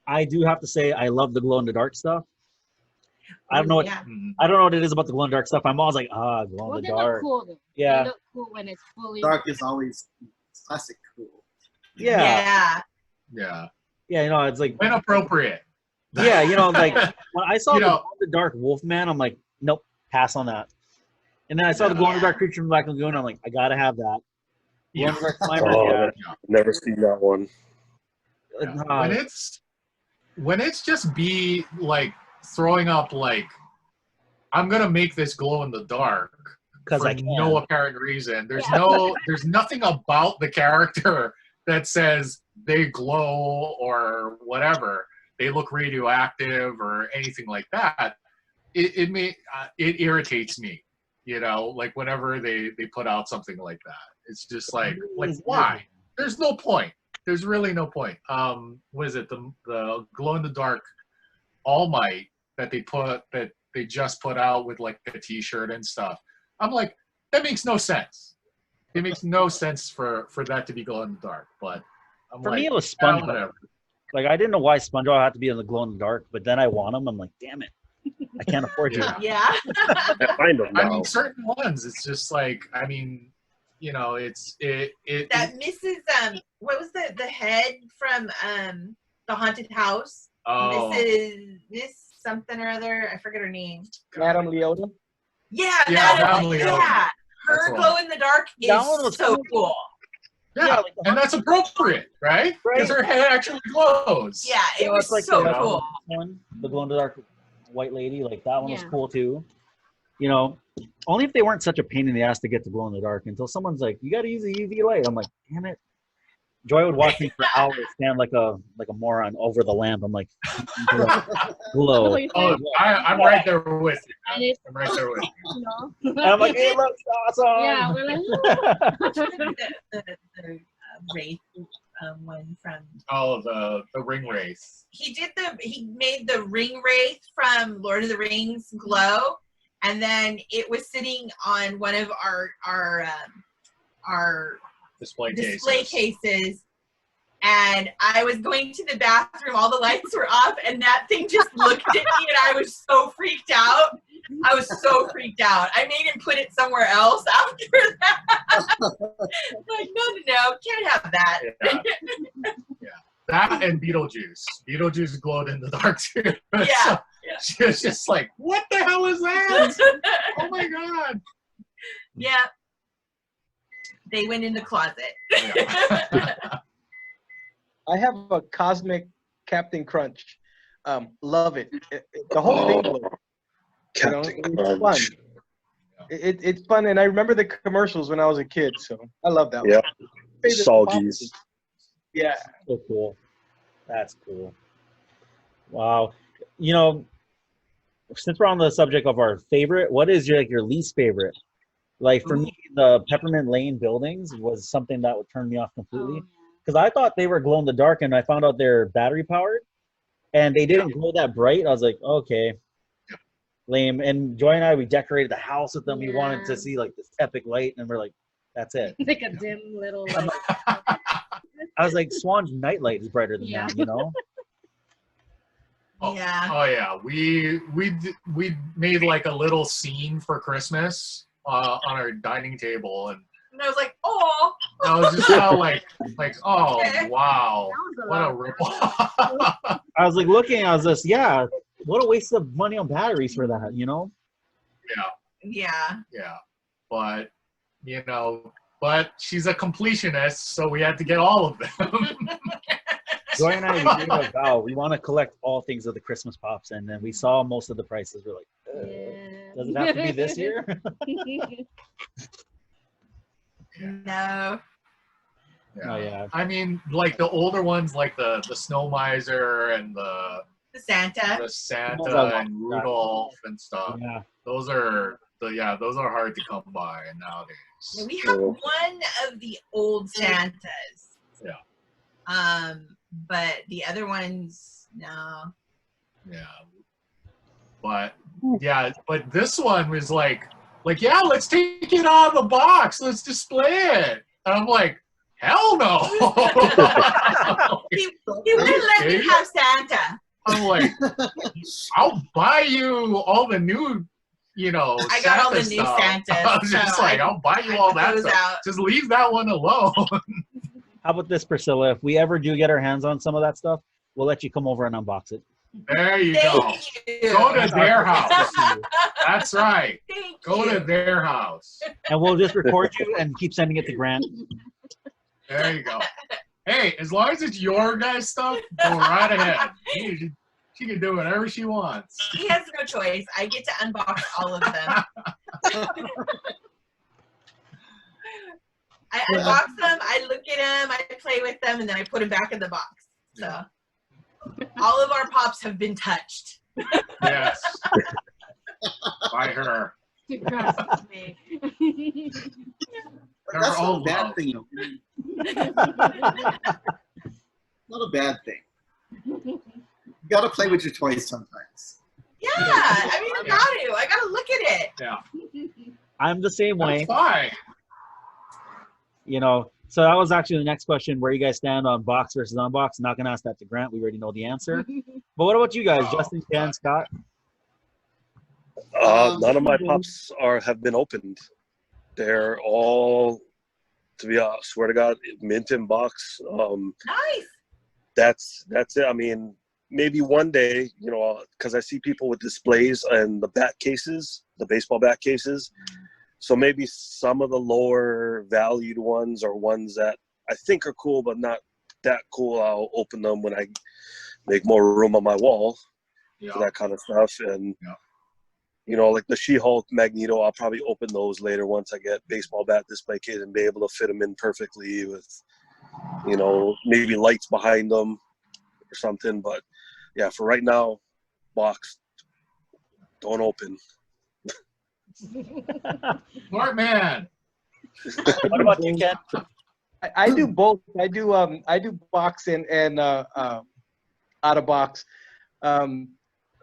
I do have to say I love the glow in the dark stuff. I don't know what Yeah. I don't know what it is about the glow in the dark stuff. I'm always like, glow Well, in the they look dark. cool though. Yeah. They look cool when it's fully Dark is always classic cool. Yeah. Yeah. Yeah, you know, it's like When appropriate. yeah, you know, like when I saw You the know- glow in the dark Wolfman, I'm like, nope, pass on that. And then I saw the glow in the dark creature from Black Lagoon, I'm like, I gotta have that. Glow in the dark Slimer, Oh, yeah. never seen that one. Yeah. When it's just be like throwing up like, I'm gonna make this glow in the dark because for I can. no apparent reason. There's Yeah. there's nothing about the character that says they glow or whatever. They look radioactive or anything like that. It irritates me, you know, like whenever they put out something like that. It's just like why? There's no point. There's really no point. What is it? The glow in the dark All Might that they just put out with like a T-shirt and stuff. I'm like, that makes no sense. It makes no sense for that to be glow in the dark. But for me, it was SpongeBob. whatever. Like, I didn't know why SpongeBob had to be in the glow in the dark, but then I want him. I'm like, damn it, I can't afford you. Yeah. I find them I now. mean, certain ones, it's just like, I mean, you know, it That Mrs. What was the head from the haunted house? Oh. Miss something or other. I forget her name. Madame Leota. Yeah, Madame Leota. yeah. That's Her the glow one. in the dark That one is was so cool. cool. Yeah, like the and that's appropriate, right? Because her head actually glows. Yeah, it was it's like so the cool. one, the glow in the dark white lady. Like, that one was Yeah. cool too. You know, only if they weren't such a pain in the ass to get to glow in the dark. Until someone's like, you got to use a UV light. I'm like, damn it. Joy would watch me for hours stand like a moron over the lamp. I'm like, glow. Oh, I'm right there with you. And it's, I'm right there with you. you know. And I'm like, it looks awesome. Yeah, we're like, the wraith one from. Oh, the ring wraith. He made the ring wraith from Lord of the Rings glow, and then it was sitting on one of our Display cases. And I was going to the bathroom, all the lights were off, and that thing just looked at me, and I was so freaked out. I made him put it somewhere else after that. Like, no, can't have that. Yeah. That and Beetlejuice. Beetlejuice glowed in the dark too. Yeah. She was just like, what the hell is that? Oh my God. Yeah. They went in the closet. Yeah. I have a cosmic Captain Crunch. Love it. The whole thing. Captain It's Crunch. fun. It's fun, and I remember the commercials when I was a kid, so I love that Yeah. one. Favorite Salgies. pop. Yeah. So cool. That's cool. Wow. You know, since we're on the subject of our favorite, what is your least favorite? Like, for me, the Peppermint Lane buildings was something that would turn me off completely. Because I thought they were glow in the dark, and I found out they're battery powered, and they didn't glow that bright. I was like, okay, lame. And Joy and I, we decorated the house with them. We wanted to see like this epic light, and we're like, that's it. like a dim little. Like, I was like, Swan's nightlight is brighter than that, you know? Oh, Yeah. Oh yeah. We made like a little scene for Christmas on our dining table, and And I was like, oh. I was just kind of like, oh wow, That was a what a lot. ripple. I was like looking, I was just, yeah, what a waste of money on batteries for that, you know? Yeah. Yeah, but you know, but she's a completionist, so we had to get all of them. Joy and I, we made a vow. We want to collect all things of the Christmas Pops, and then we saw most of the prices. We're like, does it have to be this year? No. Oh, yeah. I mean, like the older ones, like the Snow Miser and the The Santa. Santa and Rudolph and stuff. Yeah. Those are hard to come by nowadays. Yeah, we have one of the old Santas. Yeah. But the other ones, no. Yeah. But this one was like, yeah, let's take it out of the box. Let's display it. And I'm like, hell no. He wouldn't let me have Santa. I'm like, I'll buy you all the new, I got all the new stuff. Santas. I was just so like, I'll buy you all that those stuff. out. Just leave that one alone. How about this, Priscilla? If we ever do get our hands on some of that stuff, we'll let you come over and unbox it. There you go. Thank you. Go to their house. That's right. Thank Go you. to their house. And we'll just record you and keep sending it to Grant. There you go. Hey, as long as it's your guys' stuff, go right ahead. She can do whatever she wants. He has no choice. I get to unbox all of them. I unbox them, I look at them, I play with them, and then I put them back in the box. So all of our pops have been touched. Yes. By her. To trust me. They're That's all not a bad love. thing. Not a bad thing. You gotta play with your toys sometimes. Yeah, I mean, I gotta look at it. Yeah, I'm the same way. that's fine. You know, so that was actually the next question, where you guys stand on box versus unbox. Not gonna ask that to Grant. We already know the answer. But what about you guys, Oh, Justin, Ken, Scott? None of my pops have been opened. They're all, to be honest, swear to God, mint in box. Nice. That's it. I mean, maybe one day, you know, because I see people with displays and the bat cases, the baseball bat cases. So maybe some of the lower valued ones, or ones that I think are cool but not that cool, I'll open them when I make more room on my wall for that kind of stuff. And you know, like the She-Hulk, Magneto, I'll probably open those later once I get baseball bat display kit and be able to fit them in perfectly with, you know, maybe lights behind them or something. But yeah, for right now, box, don't open. Smart man. What about you, Ken? I do both. I do box and out of box.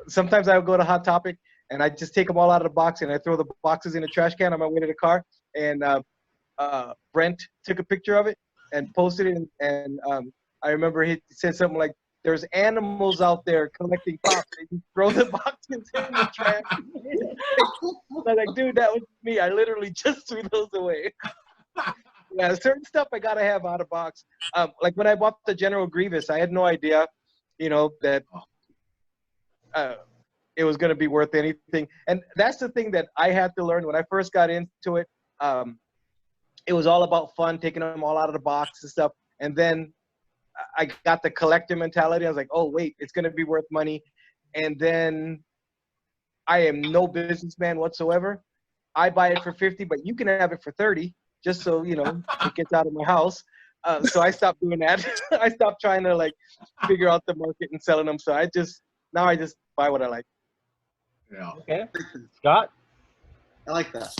Sometimes I would go to Hot Topic and I just take them all out of the box and I throw the boxes in a trash can on my way to the car. And Brent took a picture of it and posted it. And I remember he said something like, "There's animals out there collecting pops. And you throw the boxes in the trash." I'm like, dude, that was me. I literally just threw those away. Yeah, certain stuff I gotta have out of box. Like when I bought the General Grievous, I had no idea, you know, that it was gonna be worth anything. And that's the thing that I had to learn when I first got into it. It was all about fun, taking them all out of the box and stuff. And then I got the collector mentality. I was like, oh wait, it's gonna be worth money. And then I am no businessman whatsoever. I buy it for 50, but you can have it for 30, just so you know it gets out of my house. So I stopped doing that. I stopped trying to like figure out the market and selling them. So I just buy what I like. Yeah. Okay, Scott. I like that.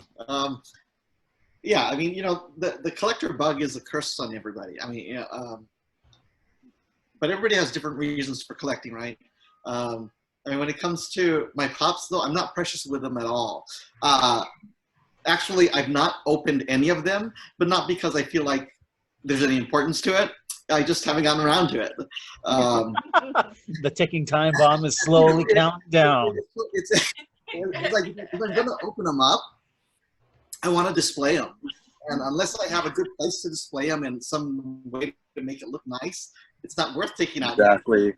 Yeah, I mean, you know, the collector bug is a curse on everybody. I mean, you know, but everybody has different reasons for collecting, right? I mean, when it comes to my pops, though, I'm not precious with them at all. Actually, I've not opened any of them, but not because I feel like there's any importance to it. I just haven't gotten around to it. The ticking time bomb is slowly counting down. It's like if I'm going to open them up, I want to display them. And unless I have a good place to display them in some way to make it look nice, it's not worth taking out. Exactly.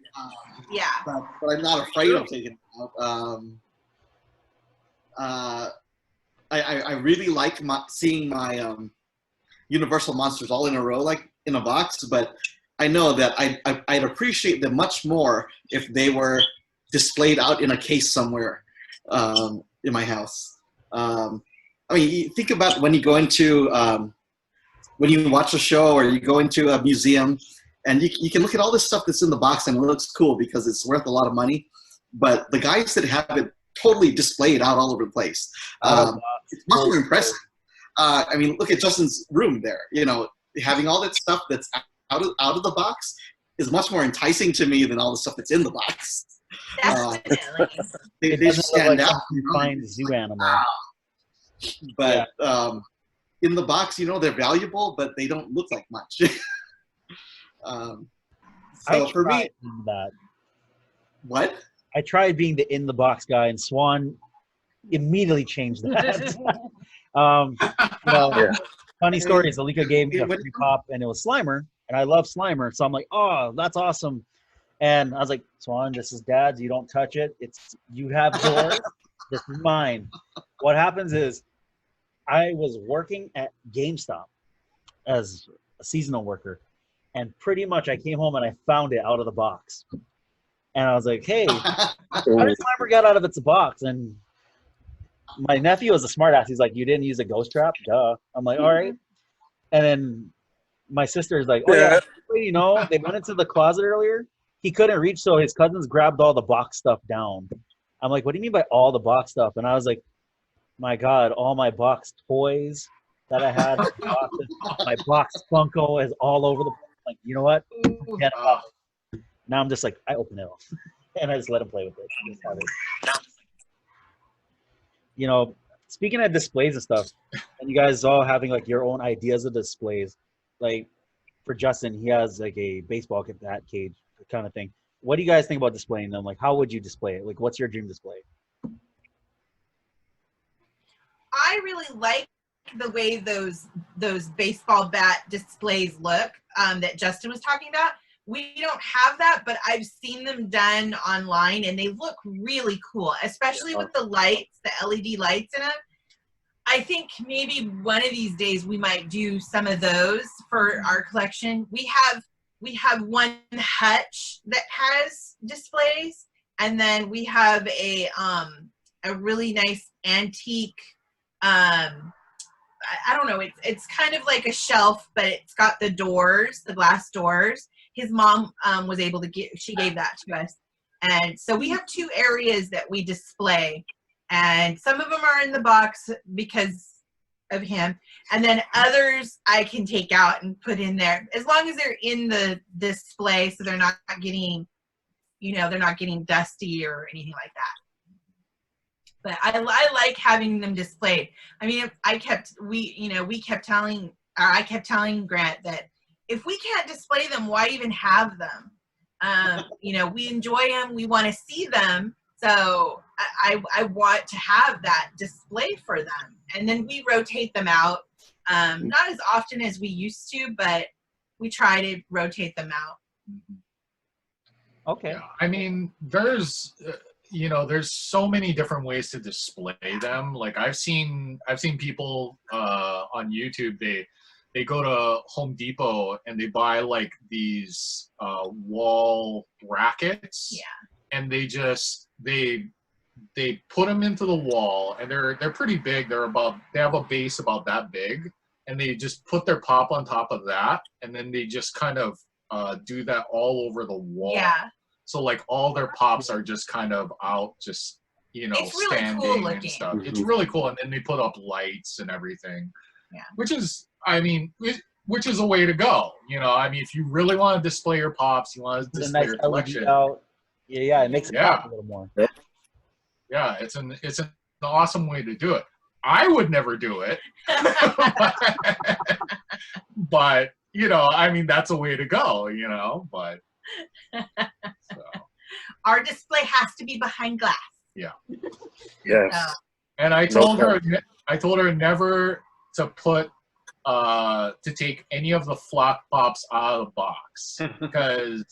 Yeah. But I'm not afraid of taking it out. I really like seeing my Universal monsters all in a row, like in a box, but I know that I'd appreciate them much more if they were displayed out in a case somewhere in my house. I mean, you think about when you go into, when you watch a show or you go into a museum, and you can look at all this stuff that's in the box and it looks cool because it's worth a lot of money. But the guys that have it totally displayed out all over the place, it's much more impressive. I mean, look at Justin's room there. You know, having all that stuff that's out of the box is much more enticing to me than all the stuff that's in the box. Definitely. It They doesn't just look stand like out. some confined zoo animal. But in the box, you know, they're valuable, but they don't look like much. So for me, that. what? I tried being the in the box guy, and Swan immediately changed that. You know, funny story is Alika gave me a free pop, and it was Slimer, and I love Slimer, so I'm like, oh, that's awesome. And I was like, Swan, this is Dad's. You don't touch it. You have yours. This is mine. What happens is, I was working at GameStop as a seasonal worker, and pretty much I came home and I found it out of the box. And I was like, hey, how did Slimer get out of its box? And my nephew was a smart ass. He's like, you didn't use a ghost trap? Duh. I'm like, all right. And then my sister is like, oh, yeah, you know, they went into the closet earlier. He couldn't reach, so his cousins grabbed all the box stuff down. I'm like, what do you mean by all the box stuff? And I was like, my God, all my box toys, that I had. My box Funko is all over the. Like, you know what? Forget about it. Now I'm just like, I open it up and I just let him play with it. Just have it. You know, speaking of displays and stuff, and you guys all having like your own ideas of displays, like for Justin, he has like a baseball bat cage kind of thing. What do you guys think about displaying them? Like, how would you display it? Like, what's your dream display? I really like the way those baseball bat displays look that Justin was talking about. We don't have that, but I've seen them done online, and they look really cool, especially with the lights, the LED lights in them. I think maybe one of these days we might do some of those for our collection. We have one hutch that has displays, and then we have a really nice antique. I don't know. It's kind of like a shelf, but it's got the doors, the glass doors. His mom was able to she gave that to us. And so we have 2 areas that we display. And some of them are in the box because of him. And then others I can take out and put in there. As long as they're in the display so they're not getting, they're not getting dusty or anything like that. But I like having them displayed. I mean, I kept telling Grant that if we can't display them, why even have them? We enjoy them. We want to see them. So I want to have that display for them. And then we rotate them out. Not as often as we used to, but we try to rotate them out. Okay. Yeah. I mean, there's so many different ways to display them. Like I've seen people on YouTube, they go to Home Depot and they buy like these wall brackets. Yeah. And they put them into the wall, and they're pretty big. They have a base about that big, and they just put their pop on top of that, and then they just kind of do that all over the wall. Yeah. So like all their pops are just kind of out, just it's really standing cool and stuff. It's really cool, and then they put up lights and everything. Yeah. Which is a way to go. I mean, if you really want to display your pops, you want to display your collection. LED out. Yeah, it makes it pop a little more. Yeah, it's an awesome way to do it. I would never do it, but I mean, that's a way to go. But so. Our display has to be behind glass. Yeah. Yes. And I told her never to put to take any of the flock pops out of the box, because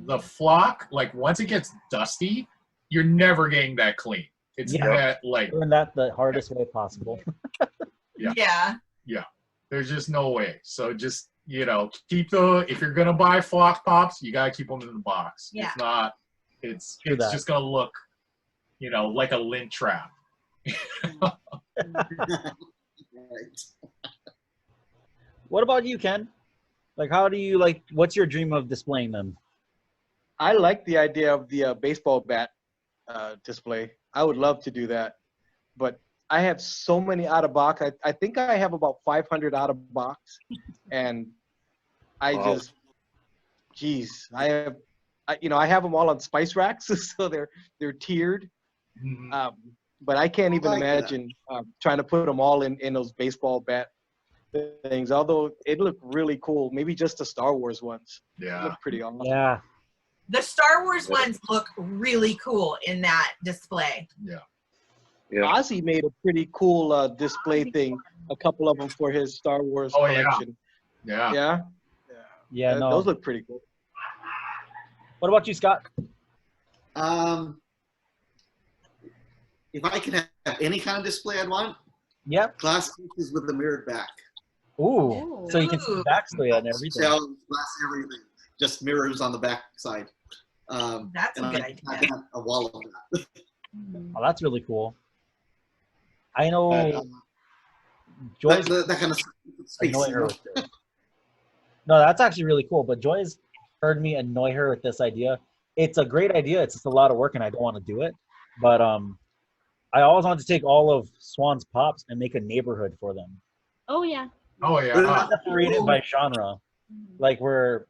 the flock, like once it gets dusty, you're never getting that clean. It's doing that the hardest way possible. Yeah. There's just no way. So just keep if you're gonna buy flock pops, you gotta keep them in the box. Yeah. If not, it's just gonna look like a lint trap. What about you, Ken? Like, how do you what's your dream of displaying them? I like the idea of the baseball bat display. I would love to do that, but I have so many out of box. I think I have about 500 out of box, and I just, I have them all on spice racks, so they're tiered. Mm-hmm. But I can't even imagine trying to put them all in those baseball bat things. Although it looked really cool. Maybe just the Star Wars ones. Yeah, it looked pretty awesome. Yeah. The Star Wars ones look really cool in that display. Yeah. Ozzy made a pretty cool display thing. A couple of them for his Star Wars collection. Yeah. Those look pretty cool. What about you, Scott? If I could have any kind of display I'd want, glass cases with a mirrored back. Ooh. So you can see the backstory and everything. Shelves, glass, everything. Just mirrors on the back side. That's a good idea. I have a wall of that. Oh, that's really cool. I know Joy's that kind of space. annoy her with this. No, that's actually really cool. But Joy's heard me annoy her with this idea. It's a great idea. It's just a lot of work, and I don't want to do it. But I always wanted to take all of Swan's pops and make a neighborhood for them. Oh yeah. Oh They yeah. separate it by genre, like where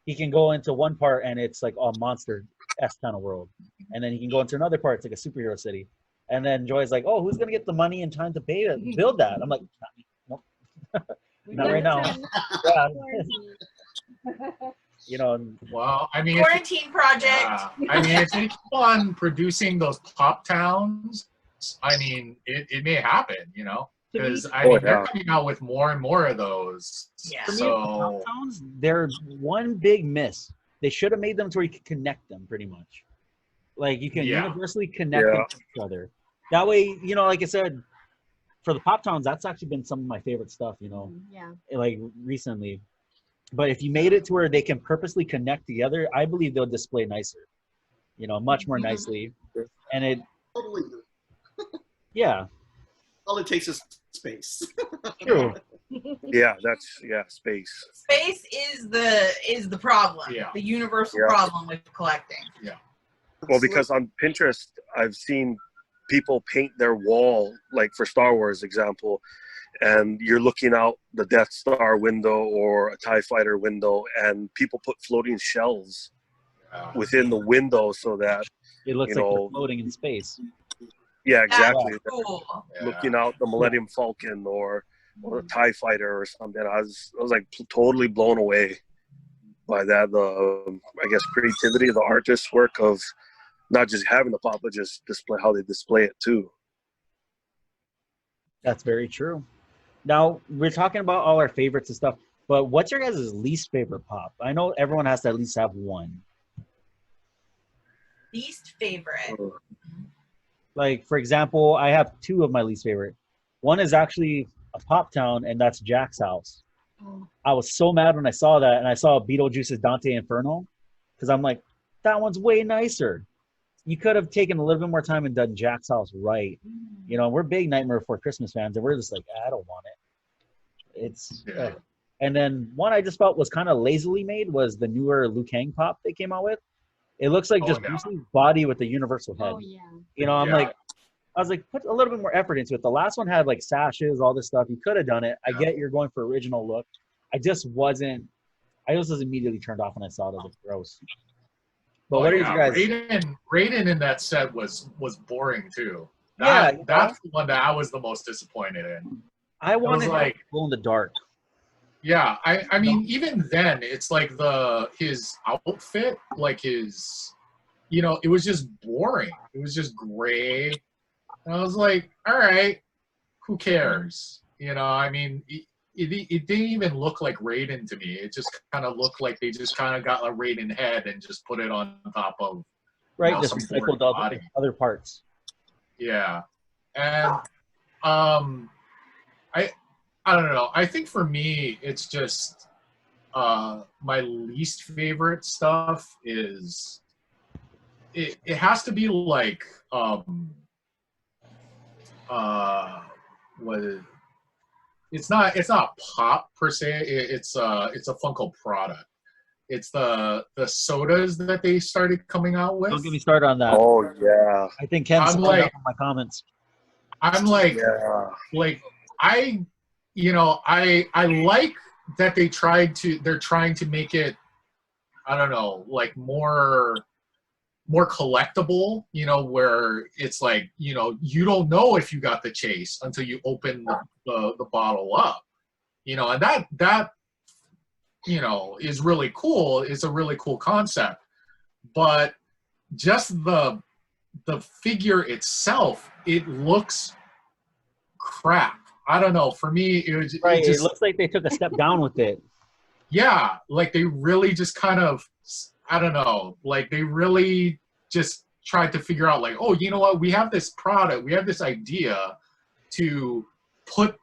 he can go into one part and it's like a monster S kind of world, and then he can go into another part, it's like a superhero city, and then Joy's like, oh, who's gonna get the money and time to pay it, build that? I'm like, nope, not right now. Yeah, you know, Well, I mean, Quarantine project. I mean, if they keep on producing those Pop Towns, I mean, it may happen, you know, because I mean, they're coming out with more and more of those. Yeah. for me, So Pop Towns, they're one big miss. They should have made them to where you could connect them pretty much. Like you can Yeah. universally connect them to each other. That way, you know, like I said, for the Pop Towns, that's actually been some of my favorite stuff, you know, Yeah. like recently. But if you made it to where they can purposely connect together, I believe they'll display nicer, you know, much more nicely. And it, Totally. yeah, All it takes is space. true. Yeah, space. Space is the problem. Yeah. The universal Yeah. problem with collecting. Well, because on Pinterest, I've seen people paint their wall, like for Star Wars example, and you're looking out the Death Star window or a TIE fighter window, and people put floating shelves within the window so that, It looks like they're floating in space. yeah, exactly. That's cool. Looking out the Millennium Falcon or a TIE fighter or something. I was like totally blown away by that. I guess creativity, the artist's work of not just having the pop, but just display how they display it too. That's very true. Now, we're talking about all our favorites and stuff, but what's your guys' least favorite pop? I know everyone has to at least have one. Least favorite. Like, for example, I have two of my least favorite. One is actually a Pop Town, and that's Jack's house. Oh. I was so mad when I saw that, and I saw Beetlejuice's Dante Inferno, because I'm like, that one's way nicer. You could have taken a little bit more time and done Jack's house right. You know, we're big Nightmare Before Christmas fans, and we're just like, I don't want it. It's and then one I just felt was kind of lazily made was the newer Liu Kang pop they came out with. It looks like just Bruce Lee's body with the universal head. Oh yeah. You know, I was like, put a little bit more effort into it. The last one had like sashes, all this stuff. You could have done it. I get you're going for original look. I just was immediately turned off when I saw it. It looked gross. But what are you guys? Raiden in that set was boring too. That's the one that I was the most disappointed in. I wanted like glow in the dark. Yeah, I mean, even then, it's like his outfit, like his, you know, it was just boring. It was just gray. And I was like, all right, who cares? You know, I mean, it didn't even look like Raiden to me. It just kind of looked like they just kind of got a Raiden head and just put it on top of just recycled other parts. Yeah, and I don't know. I think for me, it's just my least favorite stuff is it has to be like it's not pop per se. It's a Funko product. It's the sodas that they started coming out with. Don't get me started on that. Oh yeah. I think Ken's up on my comments. I'm like, I like that they're trying to make it, I don't know, like more collectible, you know, where it's like, you know, you don't know if you got the chase until you open the bottle up, you know, and that you know is really cool. It's a really cool concept, but just the figure itself, it looks crap. I don't know. For me, it looks like they took a step down with it. Yeah, like they really just kind of, I don't know, like they really just tried to figure out like, oh, you know what? We have this product, we have this idea to put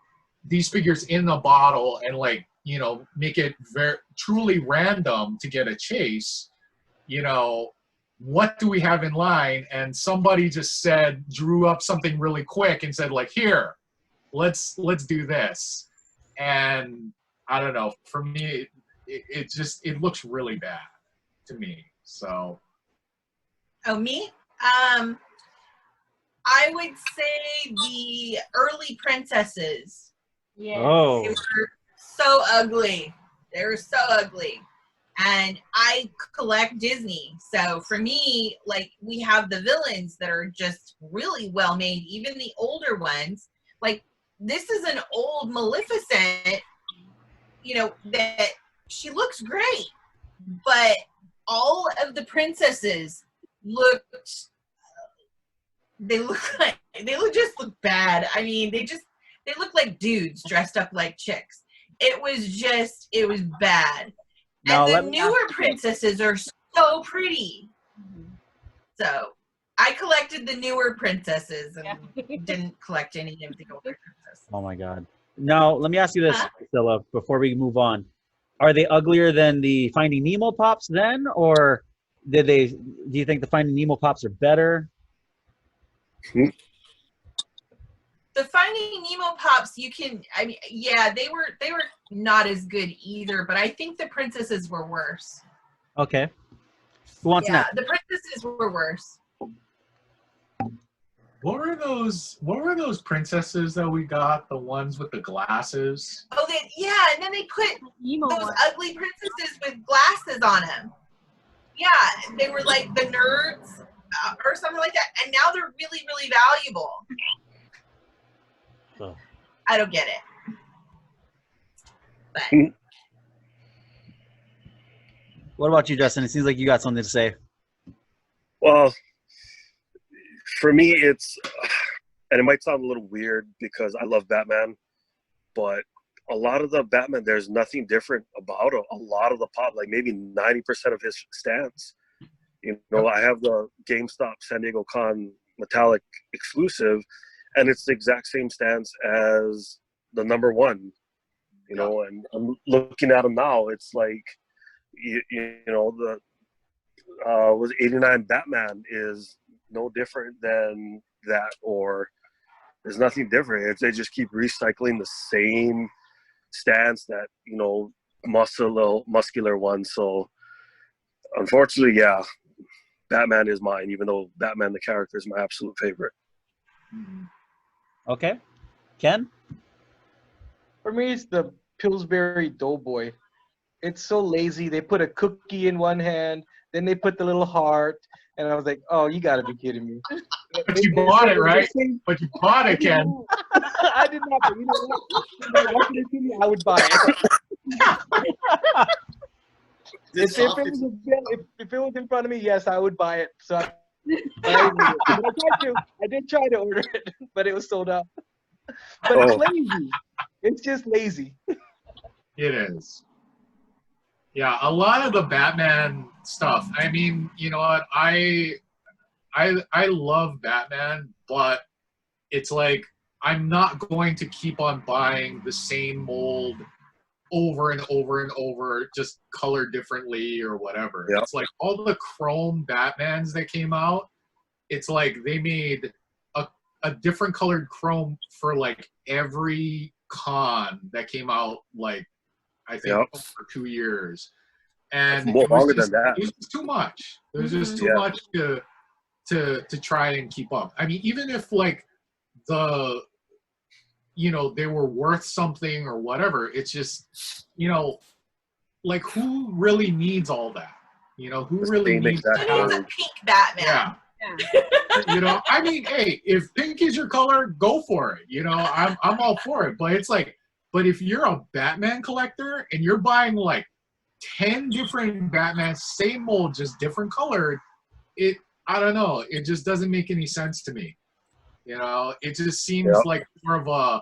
these figures in a bottle and like, you know, make it very truly random to get a chase. You know, what do we have in line? And somebody just drew up something really quick and said like, here, let's do this. And I don't know, for me, it looks really bad to me. So. Oh, me? I would say the early princesses Yeah. Oh. They were so ugly. They were so ugly. And I collect Disney. So for me, like, we have the villains that are just really well made, even the older ones. Like, this is an old Maleficent, you know, that she looks great. But all of the princesses they just look bad. I mean, they look like dudes dressed up like chicks. It was bad. Now, And let the me newer princesses are so pretty. So I collected the newer princesses and didn't collect any of the older princesses. Oh my God. Now, let me ask you this, Huh? Priscilla, before we move on. Are they uglier than the Finding Nemo Pops then? Or do you think the Finding Nemo Pops are better? The Finding Nemo Pops, yeah, they were not as good either, but I think the princesses were worse. Okay. Who wants next? The princesses were worse. What were those princesses that we got? The ones with the glasses? Oh, and then they put Emo those one. ugly princesses with glasses on them. Yeah, they were like the nerds or something like that, and now they're really, really valuable. Oh. I don't get it. But What about you, Justin? It seems like you got something to say. Well, for me, and it might sound a little weird because I love Batman, but a lot of the Batman, there's nothing different about a lot of the pop, like maybe 90% of his stands. You know, I have the GameStop San Diego Con metallic exclusive, and it's the exact same stance as the number one, you know, and I'm looking at them now. It's like, you know, the was 89 Batman is no different than that, or there's nothing different. They just keep recycling the same stance that, you know, muscular one. So unfortunately, yeah, Batman is mine, even though Batman the character is my absolute favorite. Okay. Ken? For me, it's the Pillsbury Doughboy. It's so lazy. They put a cookie in one hand, then they put the little heart, and I was like, "Oh, you got to be kidding me!" But you bought it, right? But you bought it, Ken. I did not. But you know what? I would buy it. If it was in front of me, yes, I would buy it. So I did try to order it, but it was sold out. But it's lazy. It's just lazy. It is. Yeah, a lot of the Batman stuff. I mean, you know what? I love Batman, but it's like I'm not going to keep on buying the same mold over and over and over, just colored differently or whatever. Yep. It's like all the chrome Batmans that came out, it's like they made a different colored chrome for like every con that came out, like I think for 2 years. And more it was longer just, than that. it was just too much. It was just too much to try and keep up. I mean, even if like the, you know, they were worth something or whatever, it's just, you know, like who really needs all that? You know, who really needs who needs a pink Batman? Yeah. You know, I mean, hey, if pink is your color, go for it. You know, I'm all for it. But it's like, but if you're a Batman collector and you're buying like 10 different Batmans, same mold, just different colored, I don't know. It just doesn't make any sense to me. You know, it just seems like more of a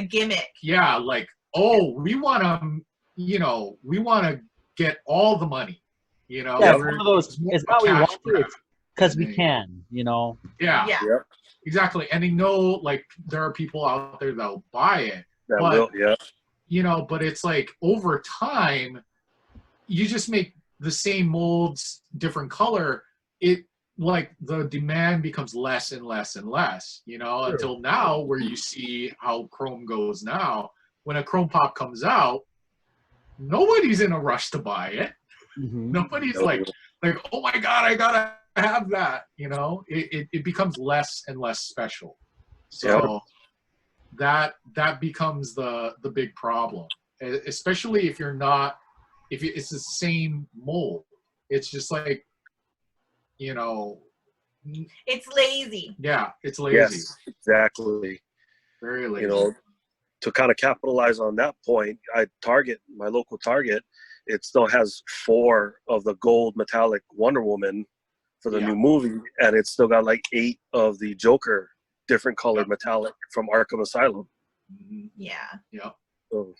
gimmick. Yeah, like, oh, we want to, you know, we want to get all the money. You know, yeah, one of those. It's not we want to. It's because we can. You know. Yeah. Exactly. And they know, like, there are people out there that'll buy it. You know, but it's like over time, you just make the same molds, different color. It like the demand becomes less and less and less, you know, until now where you see how Chrome goes now. When a Chrome Pop comes out, nobody's in a rush to buy it. Nobody's like, oh my God, I gotta have that. You know, it becomes less and less special. So that becomes the big problem, especially if you're not, it's the same mold. It's just like, you know, It's lazy. yeah, it's lazy. Yes, exactly. Very lazy. You know, to kind of capitalize on that point, my local Target, it still has 4 of the gold metallic Wonder Woman for the new movie, and it's still got like 8 of the Joker different colored metallic from Arkham Asylum. Yeah. Yeah. So,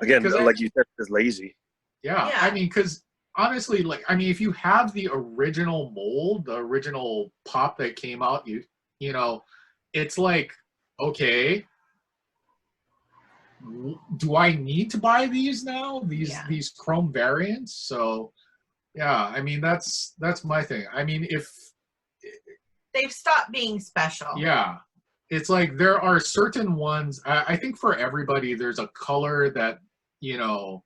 again, like you said, it's lazy. Yeah. I mean, because honestly, like, I mean, if you have the original mold, the original pop that came out, you know, it's like, okay, do I need to buy these now? These chrome variants? So, yeah, I mean, that's my thing. I mean, if they've stopped being special. Yeah. It's like there are certain ones, I think for everybody, there's a color that, you know,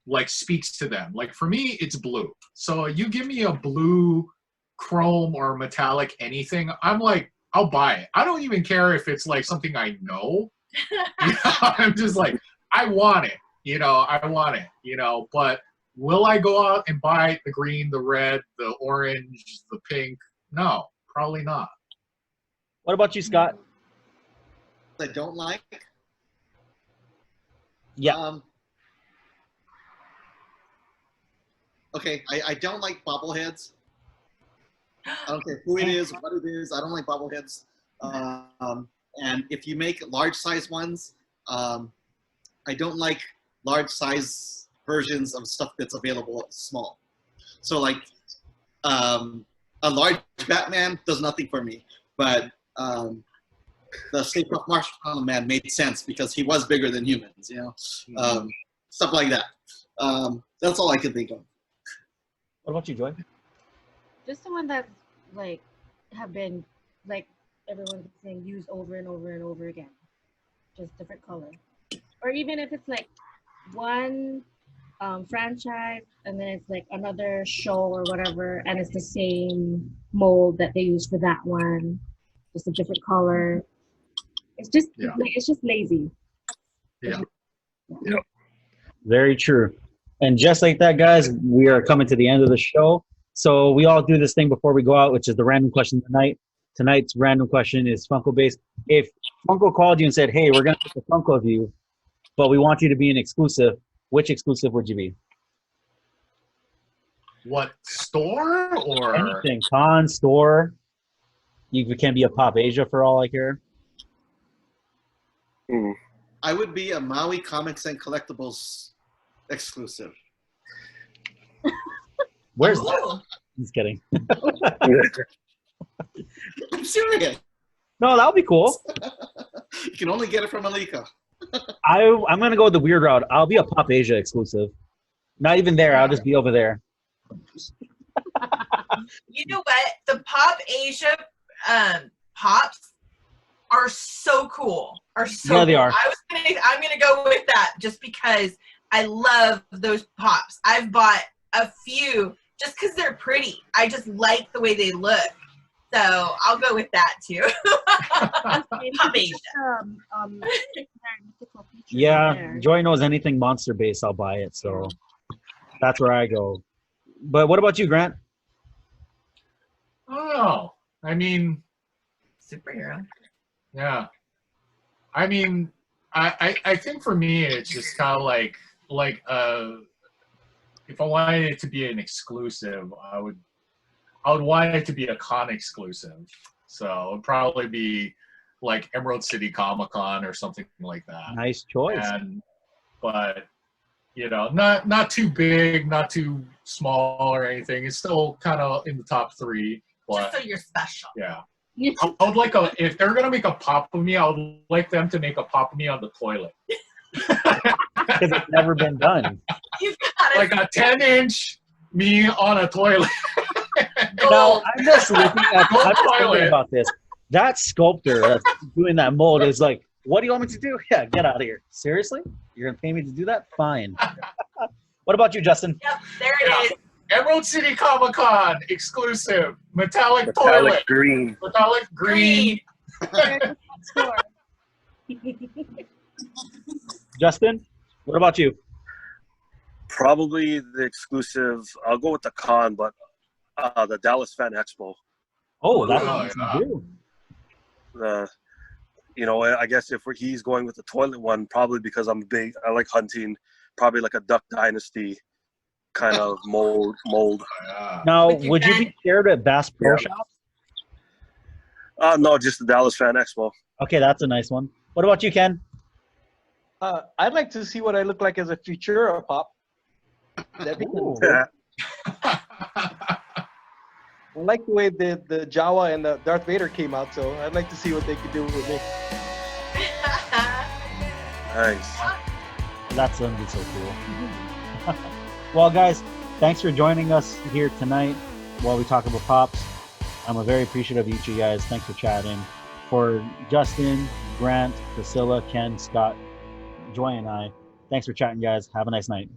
like speaks to them. Like for me, it's blue. So you give me a blue chrome or metallic anything, I'm like, I'll buy it. I don't even care if it's like something I know. You know, I'm just like, I want it. You know, I want it. You know, but will I go out and buy the green, the red, the orange, the pink? No, probably not. What about you, Scott? I don't like. Yeah. Okay, I don't like bobbleheads. I don't care who it is, what it is. I don't like bobbleheads. And if you make large size ones, I don't like large size versions of stuff that's available small. So like a large Batman does nothing for me, but the Stay Puft Marshmallow Man made sense because he was bigger than humans, you know, stuff like that. That's all I can think of. What about you, Joy? Just the one that like have been like everyone's saying used over and over and over again, just different color, or even if it's like one franchise and then it's like another show or whatever, and it's the same mold that they use for that one, just a different color. It's just it's just lazy. Yeah. Very true. And just like that, guys, we are coming to the end of the show. So we all do this thing before we go out, which is the random question tonight. Tonight's random question is Funko based. If Funko called you and said, hey, we're going to pick a Funko of you, but we want you to be an exclusive, which exclusive would you be? What, store or? Anything. Con, store. You can be a Pop Asia for all I care. I would be a Maui Comics and Collectibles exclusive. Where's that? Just kidding. I'm serious. No, that would be cool. You can only get it from Malika. I'm going to go the weird route. I'll be a Pop Asia exclusive. Not even there. I'll just be over there. You know what? The Pop Asia pops are so cool. Yeah, they are. I'm gonna go with that just because I love those pops. I've bought a few just because they're pretty. I just like the way they look. So I'll go with that too. Pop Asia. Yeah, Joy knows anything monster based, I'll buy it. So that's where I go. But what about you, Grant? Oh, I mean, superhero. Yeah. I mean, I think for me, it's just kind of like if I wanted it to be an exclusive, I would want it to be a con exclusive. So it'd probably be like Emerald City Comic Con or something like that. Nice choice. But you know, not too big, not too small or anything. It's still kind of in the top 3. But, just so you're special. Yeah. I would like if they're gonna make a pop of me, I would like them to make a pop of me on the toilet. Because it's never been done. Like a 10-inch me on a toilet. No, I'm just looking about this. That sculptor that's doing that mold is like, what do you want me to do? Yeah, get out of here. Seriously? You're gonna pay me to do that? Fine. What about you, Justin? Yep, there it is. Emerald City Comic Con exclusive metallic toilet. Green. Metallic green. Justin, what about you? Probably the exclusive. I'll go with the con, but the Dallas Fan Expo. Oh, that's Oh, awesome yeah. too. I guess if he's going with the toilet one, probably because I like hunting, probably like a Duck Dynasty kind of mold. Yeah. Now, With your would you dad? be scared at Bass Pro Yeah. Shops? No, just the Dallas Fan Expo. Okay, that's a nice one. What about you, Ken? I'd like to see what I look like as a Futura Pop. That'd be Ooh. Yeah. I like the way the Jawa and the Darth Vader came out, so I'd like to see what they could do with me. Nice. That's gonna be so cool. Well, guys, thanks for joining us here tonight while we talk about Pops. I'm very appreciative of each of you guys. Thanks for chatting. For Justin, Grant, Priscilla, Ken, Scott, Joy, and I, thanks for chatting, guys. Have a nice night.